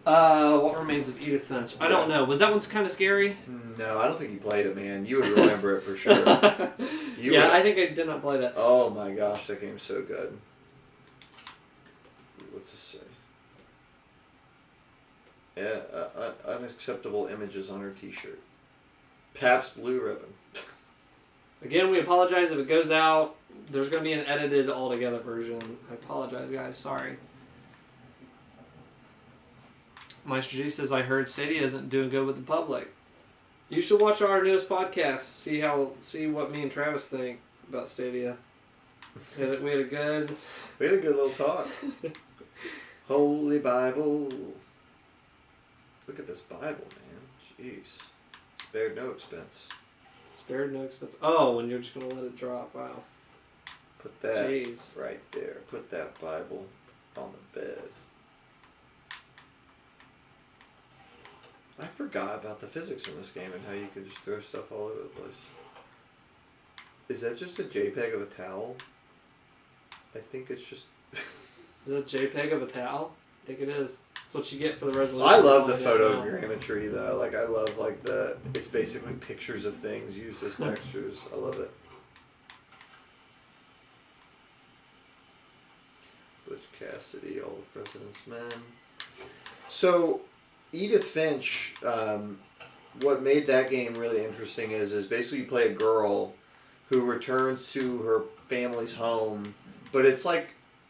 What Remains of Edith Finch? I don't know. Was that one kind of scary? No, I don't think you played it, man. You would remember it for sure. I think I did not play that. Oh my gosh, that game's so good. What's this say? Yeah, unacceptable images on her t-shirt. Pabst Blue Ribbon. Again, we apologize if it goes out. There's going to be an edited altogether version. I apologize, guys. Sorry. Meister G says, I heard Stadia isn't doing good with the public. You should watch our newest podcast. See what me and Travis think about Stadia. We had a good little talk. Holy Bible. Look at this Bible, man. Jeez. Spared no expense. Spared no expense. Oh, and you're just going to let it drop. Wow. Put that right there. Put that Bible on the bed. I forgot about the physics in this game and how you could just throw stuff all over the place. Is that just a JPEG of a towel? I think it's just... Is it a JPEG of a towel? I think it is. That's what you get for the resolution. I love the photogrammetry though. Like I love it's basically pictures of things used as textures. I love it. Butch Cassidy, All the President's Men. So, Edith Finch, what made that game really interesting is basically you play a girl who returns to her family's home, but it's like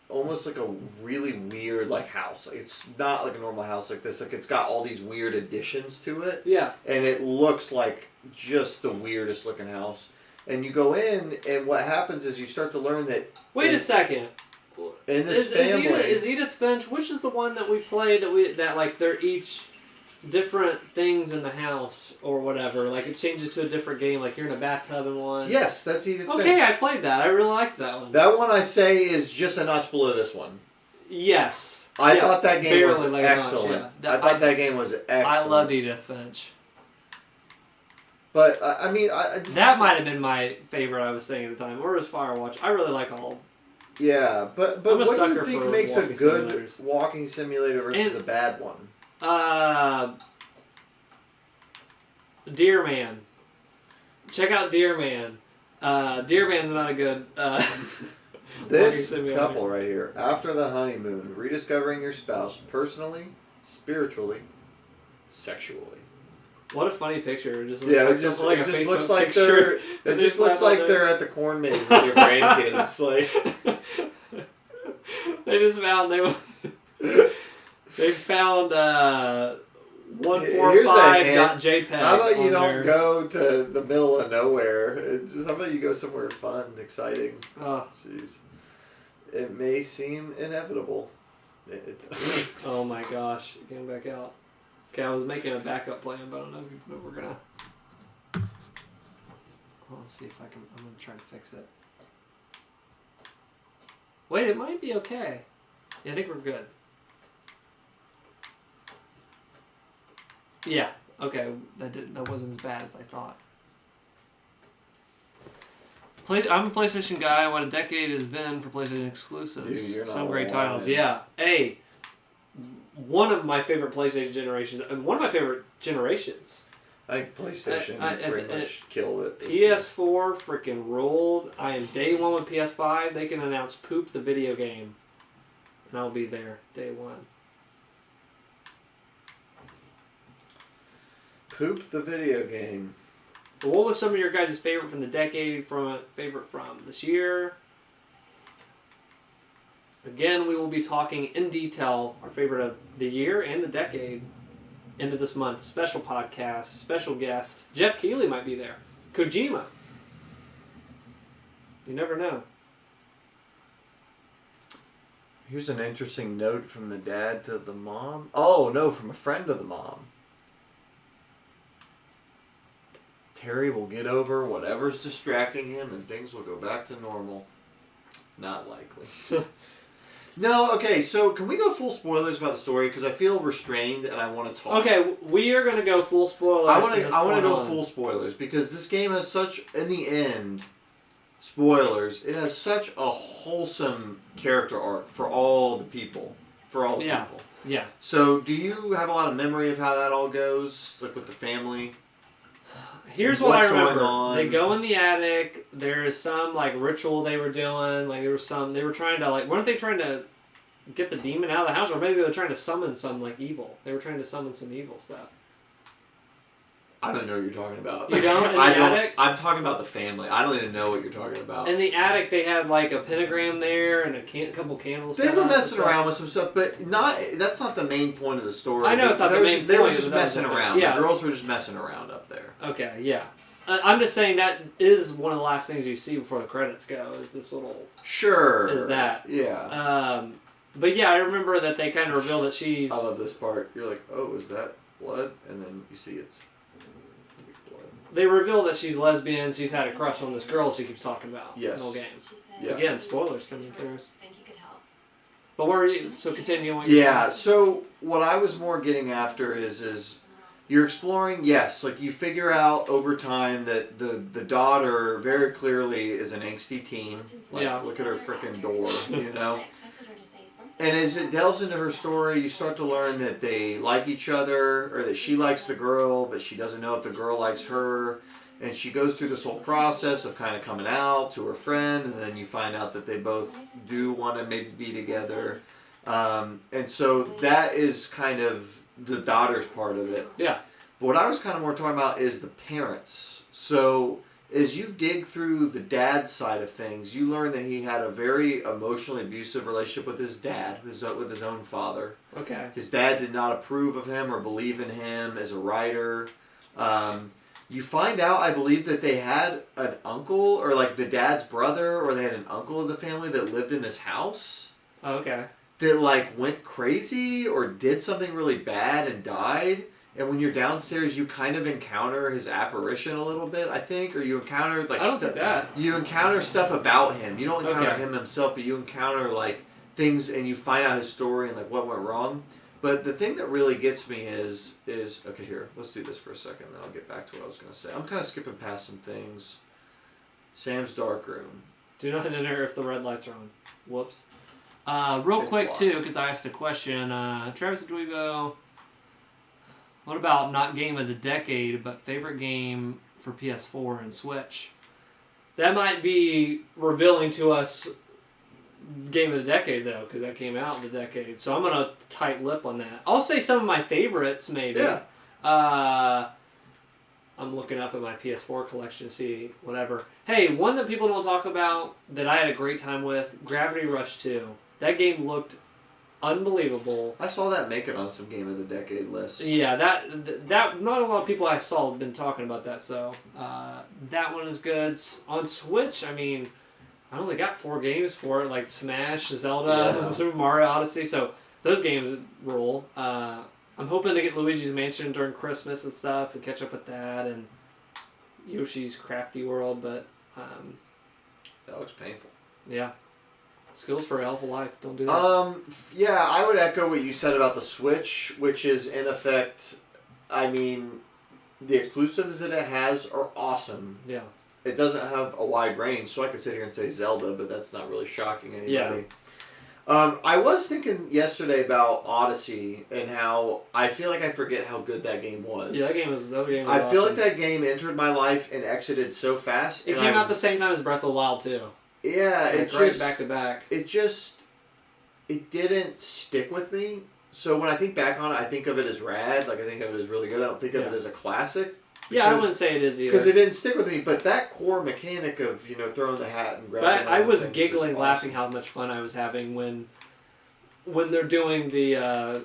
almost like a really weird like house. Like, it's not like a normal house like this. Like it's got all these weird additions to it. Yeah. And it looks like just the weirdest looking house. And you go in, and what happens is you start to learn that... Wait a second. In this family... Is Edith Finch, which is the one that we played that like they're each different things in the house or whatever? Like it changes to a different game, like you're in a bathtub in one. Yes, that's Edith Finch. Okay, I played that. I really liked that one. That one I say is just a notch below this one. Yes. I thought that game was like excellent. I thought that game was excellent. I loved Edith Finch. But, I mean... that might have been my favorite I was saying at the time. Or as Firewatch. I really like all. Yeah, but what do you think makes a good walking simulator versus a bad one? Deer Man. Check out Deer Man. Deer Man's not a good... this couple right here. After the honeymoon, rediscovering your spouse personally, spiritually, sexually. What a funny picture! It just looks like they're at the corn maze with your grandkids. Like they just found they found 145.jpg. How about you don't go to the middle of nowhere? How about you go somewhere fun, exciting? Oh, jeez. It may seem inevitable. Oh my gosh! Getting back out. Okay, I was making a backup plan, but I don't know if we're gonna. Let's see if I can. I'm gonna try to fix it. Wait, it might be okay. Yeah, I think we're good. Yeah. Okay, that wasn't as bad as I thought. I'm a PlayStation guy. What a decade has been for PlayStation exclusives. Dude, some great titles. Yeah. Hey. One of my favorite PlayStation generations, and one of my favorite generations. I think PlayStation pretty much killed it. PS4 freaking ruled. I am day one with PS5. They can announce Poop the video game, and I'll be there day one. Poop the video game. But what was some of your guys' favorite from the decade? Favorite from this year? Again, we will be talking in detail our favorite of the year and the decade into this month. Special podcast, special guest. Jeff Keighley might be there. Kojima. You never know. Here's an interesting note from the dad to the mom. Oh, no, from a friend of the mom. Terry will get over whatever's distracting him and things will go back to normal. Not likely. No, okay, so can we go full spoilers about the story? Because I feel restrained and I want to talk. Okay, we are going to go full spoilers. I want to go full spoilers because this game has such, in the end, spoilers, it has such a wholesome character arc for all the people. For all the people. Yeah. So, do you have a lot of memory of how that all goes? Like with the family? Here's what I remember. They go in the attic. There is some like ritual they were doing. Like they were trying to like, weren't they trying to get the demon out of the house, or maybe they were trying to summon some like evil. They were trying to summon some evil stuff. I don't know what you're talking about. You don't? In the attic? I'm talking about the family. I don't even know what you're talking about. In the attic, they had like a pentagram there and a couple candles. They were messing around with some stuff, but that's not the main point of the story. I know it's not the main point. They were just messing around. Yeah. The girls were just messing around up there. Okay, yeah. I'm just saying that is one of the last things you see before the credits go, is this little... Sure. Is that. Yeah. But yeah, I remember that they kind of reveal that she's... I love this part. You're like, oh, is that blood? And then you see it's... They reveal that she's lesbian. She's had a crush on this girl she keeps talking about. Yes. In the whole game. Yeah. Again, spoilers coming through. Think you could help. But where are you? So continuing. Yeah. So what I was more getting after is you're exploring. Yes, like you figure out over time that the daughter very clearly is an angsty teen. Like, yeah. Look at her freaking door. You know. And as it delves into her story, you start to learn that they like each other, or that she likes the girl, but she doesn't know if the girl likes her. And she goes through this whole process of kind of coming out to her friend, and then you find out that they both do want to maybe be together. And so that is kind of the daughter's part of it. Yeah. But what I was kind of more talking about is the parents. So... as you dig through the dad side of things, you learn that he had a very emotionally abusive relationship with his dad, with his own father. Okay. His dad did not approve of him or believe in him as a writer. You find out, I believe, that they had an uncle, or like the dad's brother, or they had an uncle of the family that lived in this house. Okay. That like went crazy or did something really bad and died. And when you're downstairs, you kind of encounter his apparition a little bit, I think, or you encounter like I don't think that. You encounter stuff about him. You don't encounter him himself, but you encounter like things, and you find out his story and like what went wrong. But the thing that really gets me is okay. Here, let's do this for a second, then I'll get back to what I was going to say. I'm kind of skipping past some things. Sam's dark room. Do not enter if the red lights are on. Whoops. Real quick locked. too, because I asked a question. Travis and DweeBro. What about not game of the decade, but favorite game for PS4 and Switch? That might be revealing to us game of the decade, though, because that came out in the decade. So I'm going to tight lip on that. I'll say some of my favorites, maybe. Yeah. I'm looking up at my PS4 collection, see whatever. Hey, one that people don't talk about that I had a great time with, Gravity Rush 2. That game looked... unbelievable. I saw that make it on some game of the decade lists. Yeah, that not a lot of people I saw have been talking about that, so that one is good. On Switch, I mean, I only got 4 games for it, like Smash, Zelda, Super Mario Odyssey, so those games rule. I'm hoping to get Luigi's Mansion during Christmas and stuff and catch up with that, and Yoshi's Crafty World, but... that looks painful. Yeah. Skills for a hell of a life. Don't do that. Yeah, I would echo what you said about the Switch, which is in effect, I mean, the exclusives that it has are awesome. Yeah. It doesn't have a wide range, so I could sit here and say Zelda, but that's not really shocking anybody. Yeah. I was thinking yesterday about Odyssey and how I feel like I forget how good that game was. Yeah, that game was I feel like that game entered my life and exited so fast. It came out the same time as Breath of the Wild, too. Yeah, it right just... back to back. It didn't stick with me. So when I think back on it, I think of it as rad. Like, I think of it as really good. I don't think of it as a classic. Yeah, I wouldn't say it is either. Because it didn't stick with me. But that core mechanic of, throwing the hat and grabbing... But I was giggling, laughing how much fun I was having when they're doing the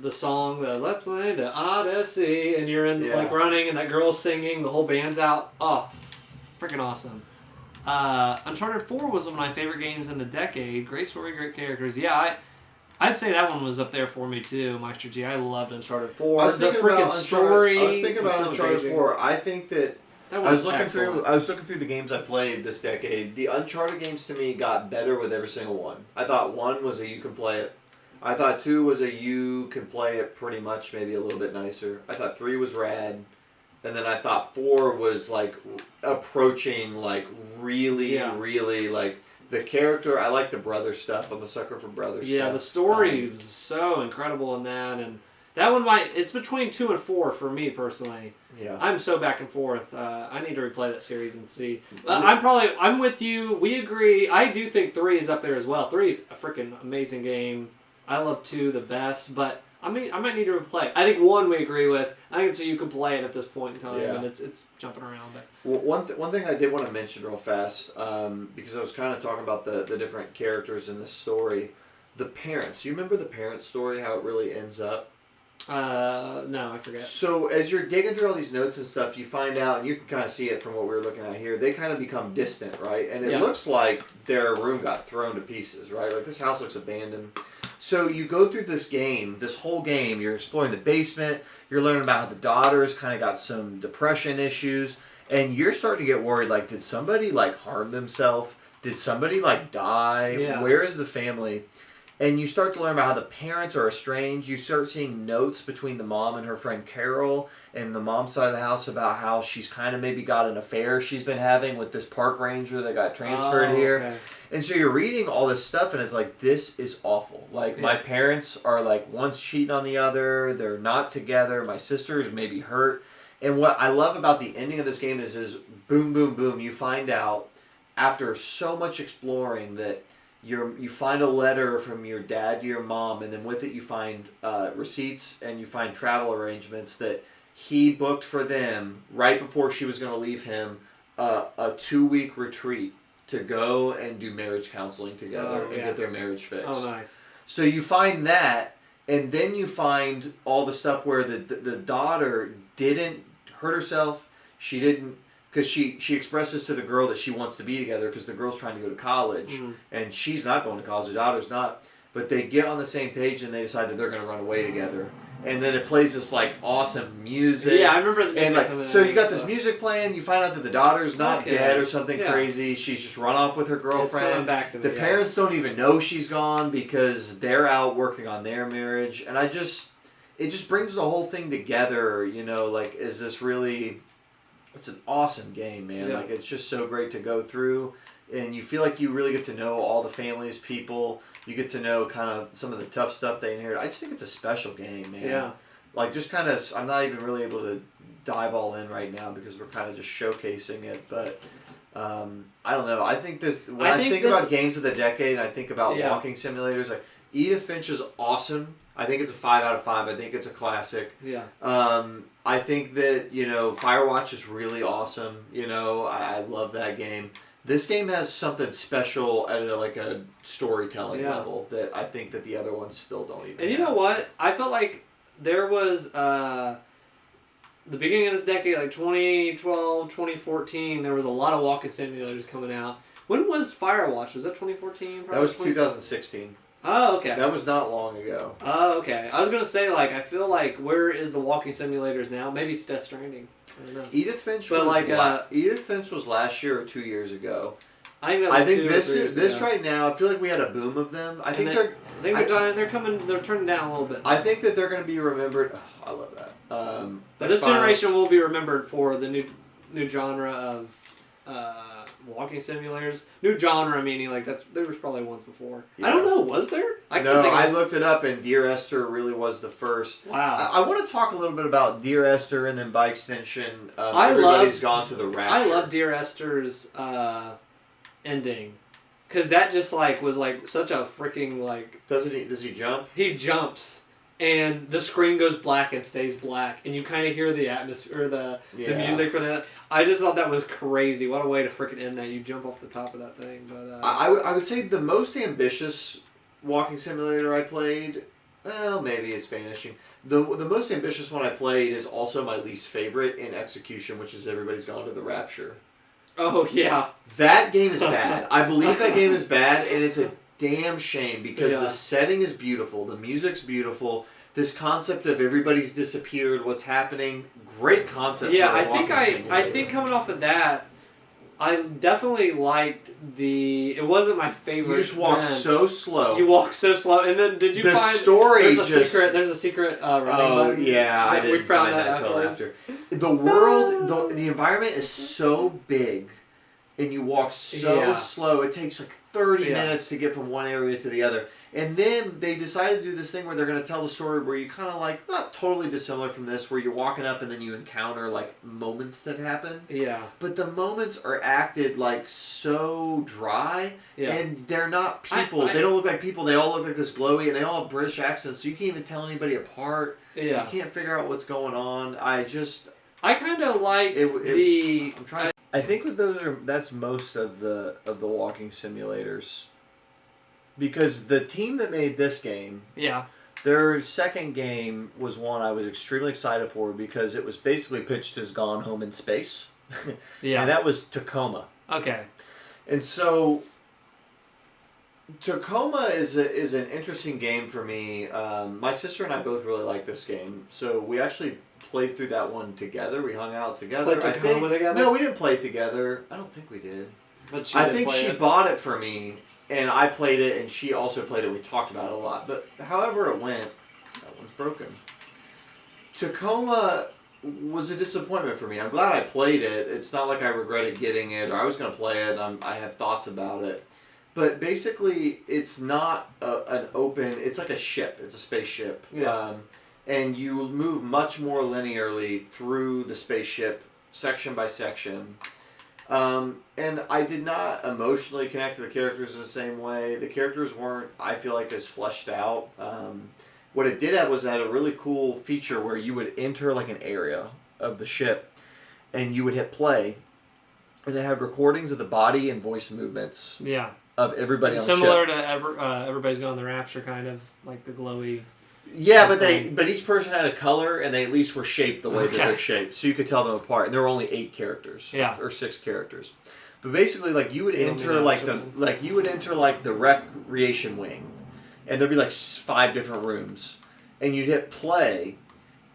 song, the Let's Play the Odyssey, and you're in like running, and that girl's singing, the whole band's out. Oh, freaking awesome. Uncharted 4 was one of my favorite games in the decade. Great story, great characters. Yeah, I'd say that one was up there for me too, Meister G. I loved Uncharted 4. I was thinking about story. I was thinking about Uncharted 4. I think that That I was excellent. looking through the games I played this decade. The Uncharted games to me got better with every single one. I thought 1 was a you can play it. I thought 2 was a you can play it pretty much, maybe a little bit nicer. I thought 3 was rad. And then I thought 4 was like approaching like really like the character. I like the brother stuff. I'm a sucker for brother stuff. Yeah, the story was so incredible in that, and that one it's between 2 and 4 for me personally. Yeah, I'm so back and forth. I need to replay that series and see. I'm with you. We agree. I do think 3 is up there as well. 3 is a freaking amazing game. I love 2 the best, but I might need to replay. I think 1 we agree with. I think you can play it at this point in time, and it's jumping around. But well, one thing I did want to mention real fast, because I was kind of talking about the different characters in this story. The parents. You remember the parents' story? How it really ends up? No, I forget. So as you're digging through all these notes and stuff, you find out, and you can kind of see it from what we were looking at here. They kind of become distant, right? And it looks like their room got thrown to pieces, right? Like this house looks abandoned. So you go through this whole game, you're exploring the basement, you're learning about how the daughter's kind of got some depression issues, and you're starting to get worried, like, did somebody, like, harm themselves? Did somebody, like, die? Yeah. Where is the family? And you start to learn about how the parents are estranged. You start seeing notes between the mom and her friend Carol and the mom's side of the house about how she's kind of maybe got an affair she's been having with this park ranger that got transferred here. Okay. And so you're reading all this stuff and it's like, this is awful. Like, my parents are like, one's cheating on the other. They're not together. My sister is maybe hurt. And what I love about the ending of this game is boom, boom, boom. You find out after so much exploring that you find a letter from your dad to your mom, and then with it you find receipts and you find travel arrangements that he booked for them right before she was going to leave him a 2-week retreat to go and do marriage counseling together and get their marriage fixed. Oh, nice. So you find that, and then you find all the stuff where the daughter didn't hurt herself. She didn't, because she expresses to the girl that she wants to be together because the girl's trying to go to college, and she's not going to college, the daughter's not. But they get on the same page and they decide that they're going to run away together. And then it plays this like awesome music. Yeah, I remember the music. And like, so you got this music playing. You find out that the daughter's not dead or something crazy. She's just run off with her girlfriend. It's coming back to me, the parents don't even know she's gone because they're out working on their marriage. And it just brings the whole thing together. You know, like, is this really? It's an awesome game, man. Yeah. Like, it's just so great to go through. And you feel like you really get to know all the families, people. You get to know kind of some of the tough stuff they inherit. I just think it's a special game, man. Yeah. Like, just kind of, I'm not even really able to dive all in right now because we're kind of just showcasing it. But I don't know. I think when I think about games of the decade, I think about walking simulators. Like, Edith Finch is awesome. I think it's a 5 out of 5. I think it's a classic. Yeah. I think that, Firewatch is really awesome. I love that game. This game has something special at a storytelling level that I think that the other ones still don't even And you know what? I felt like there was the beginning of this decade, like 2012, 2014, there was a lot of walking simulators coming out. When was Firewatch? Was that 2014? That was 2016. Oh, okay. That was not long ago. Oh, okay. I was going to say, I feel like, where is the walking simulators now? Maybe it's Death Stranding. I don't know. Edith Finch was last year or 2 years ago. I think this right now, I feel like we had a boom of them. I think they're turning down a little bit. I think that they're going to be remembered. Oh, I love that. But this generation will be remembered for the new genre of walking simulators. New genre meaning there was probably ones before. Yeah. I don't know. Was there? I looked it up, and Dear Esther really was the first. Wow. I want to talk a little bit about Dear Esther, and then by extension, everybody's gone to the Rapture. I love Dear Esther's ending, because that just was such a freaking Does he jump? He jumps. And the screen goes black and stays black, and you kind of hear the atmosphere, the music for that. I just thought that was crazy. What a way to freaking end that! You jump off the top of that thing. But I would say the most ambitious walking simulator I played. Well, maybe it's vanishing. The most ambitious one I played is also my least favorite in execution, which is Everybody's Gone to the Rapture. Oh yeah. That game is bad. I believe that game is bad, and it's a damn shame because the setting is beautiful, the music's beautiful. This concept of everybody's disappeared, what's happening, great concept. Yeah, I think coming off of that, I definitely liked it wasn't my favorite. You just walk so slow. You walk so slow, and then did you find story? There's a secret. Running button. Yeah, I didn't find that until after. The world, the environment is so big, and you walk so slow. It takes like 30 minutes to get from one area to the other. And then they decided to do this thing where they're going to tell the story where you kind of like, not totally dissimilar from this, where you're walking up and then you encounter like moments that happen. Yeah. But the moments are acted like so dry. Yeah. And they're not people. They don't look like people. They all look like this glowy and they all have British accents. So you can't even tell anybody apart. Yeah. You can't figure out what's going on. I kind of liked I think that's most of the walking simulators. Because the team that made this game, their second game was one I was extremely excited for because it was basically pitched as Gone Home in Space. And that was Tacoma. Okay. And so Tacoma is an interesting game for me. My sister and I both really like this game. So we actually played through that one together. We hung out together. Played Tacoma together? No, we didn't play it together. I don't think we did. But I think she bought it for me. And I played it, and she also played it. We talked about it a lot. But however it went, that one's broken. Tacoma was a disappointment for me. I'm glad I played it. It's not like I regretted getting it, or I was going to play it, and I have thoughts about it. But basically, it's not an open... It's like a ship. It's a spaceship. Yeah. And you move much more linearly through the spaceship, section by section. And I did not emotionally connect to the characters in the same way. The characters weren't, I feel like, as fleshed out. What it did have was it had a really cool feature where you would enter like an area of the ship and you would hit play and it had recordings of the body and voice movements of everybody on the ship. Similar to Everybody's Gone the Rapture, kind of, like the glowy... Yeah, but each person had a color, and they at least were shaped the way that they're shaped, so you could tell them apart. And there were only 8 characters, or 6 characters. But basically, like you would enter the recreation wing, and there'd be like 5 different rooms, and you'd hit play,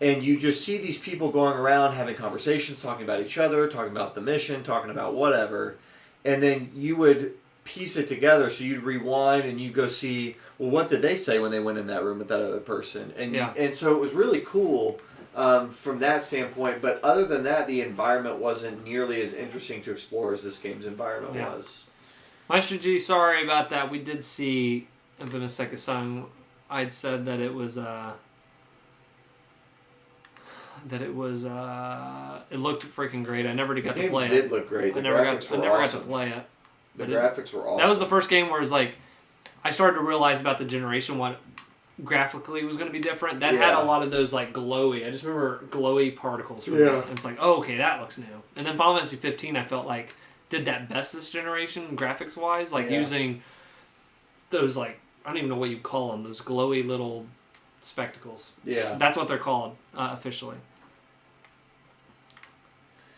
and you just see these people going around having conversations, talking about each other, talking about the mission, talking about whatever, and then you would piece it together. So you'd rewind and you'd go see, well, what did they say when they went in that room with that other person? And so it was really cool from that standpoint. But other than that, the environment wasn't nearly as interesting to explore as this game's environment was. Maestro G, sorry about that. We did see Infamous Second Son. I'd said that it was it looked freaking great. I never got to play it. It did look great. I never got to play it. The graphics were awesome. That was the first game where it was like, I started to realize about the generation what graphically was going to be different. That had a lot of those like glowy. I just remember glowy particles. From it. And it's like, oh, okay, that looks new. And then Final Fantasy 15, I felt like did that best this generation graphics wise, like using those like I don't even know what you call them, those glowy little spectacles. Yeah, that's what they're called officially.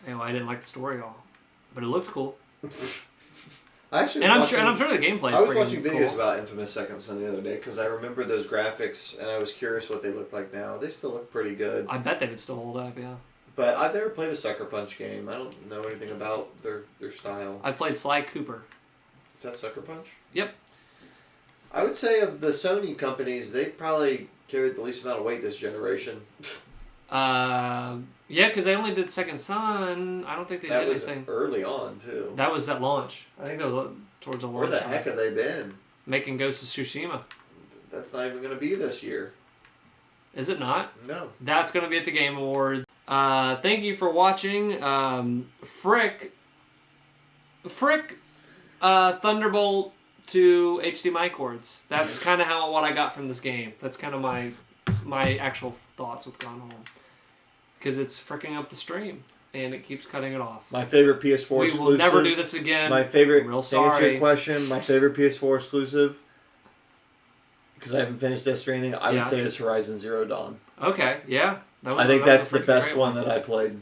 Anyway, I didn't like the story at all, but it looked cool. I'm sure the gameplay. I was watching videos about Infamous Second Son the other day because I remember those graphics and I was curious what they look like now. They still look pretty good. I bet they would still hold up, yeah. But I've never played a Sucker Punch game. I don't know anything about their style. I played Sly Cooper. Is that Sucker Punch? Yep. I would say of the Sony companies, they probably carried the least amount of weight this generation. Yeah, because they only did Second Son. I don't think they did anything. That was early on, too. That was at launch. I think that was towards the launch. Where the heck have they been? Making Ghost of Tsushima. That's not even going to be this year. Is it not? No. That's going to be at the Game Awards. Thank you for watching. Frick, Thunderbolt to HDMI cords. That's kind of what I got from this game. That's kind of my actual thoughts with Gone Home. Because it's fricking up the stream, and it keeps cutting it off. My favorite PS4 exclusive. We will never do this again. My favorite, real sorry. To answer your question, my favorite PS4 exclusive, because I haven't finished Death Stranding, I would say it's Horizon Zero Dawn. Okay, yeah. I think that's the best one that I played.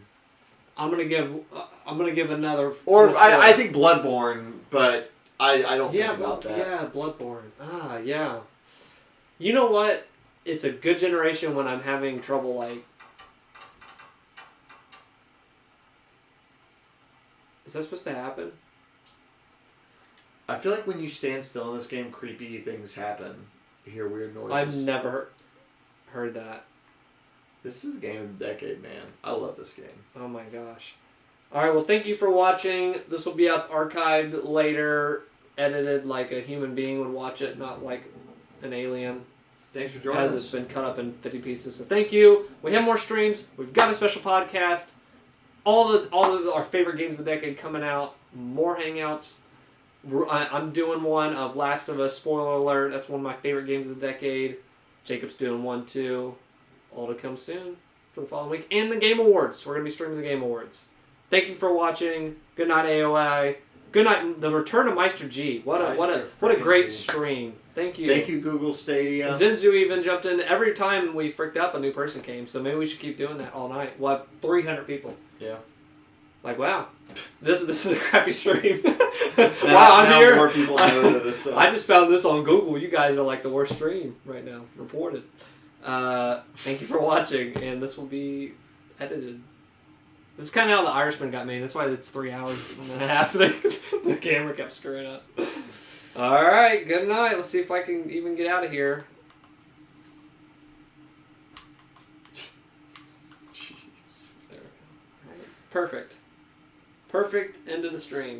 I'm gonna give another. Or I think Bloodborne, but I don't think about that. Yeah, Bloodborne. Ah, yeah. You know what? It's a good generation when I'm having trouble, like... Is that supposed to happen? I feel like when you stand still in this game, creepy things happen. You hear weird noises. I've never heard that. This is the game of the decade, man. I love this game. Oh my gosh. Alright, well thank you for watching. This will be up archived later, edited like a human being would watch it, not like an alien. Thanks for joining us. As it's been cut up in 50 pieces. So thank you. We have more streams. We've got a special podcast. All of our favorite games of the decade coming out. More Hangouts. I'm doing one of Last of Us, spoiler alert. That's one of my favorite games of the decade. Jacob's doing one too. All to come soon for the following week. And the Game Awards. We're going to be streaming the Game Awards. Thank you for watching. Good night, AOI. Good night. The return of Meister G. What a great stream. Thank you. Thank you, Google Stadia. Zinzu even jumped in. Every time we fricked up, a new person came. So maybe we should keep doing that all night. We'll have 300 people. Yeah. Like, wow. This is a crappy stream. Wow, I'm here. More people know that this I just found this on Google. You guys are like the worst stream right now. Reported. Thank you for watching, and this will be edited. That's kind of how The Irishman got made. That's why it's 3 hours and a half. The camera kept screwing up. All right, good night. Let's see if I can even get out of here. There we go. Perfect. Perfect end of the stream.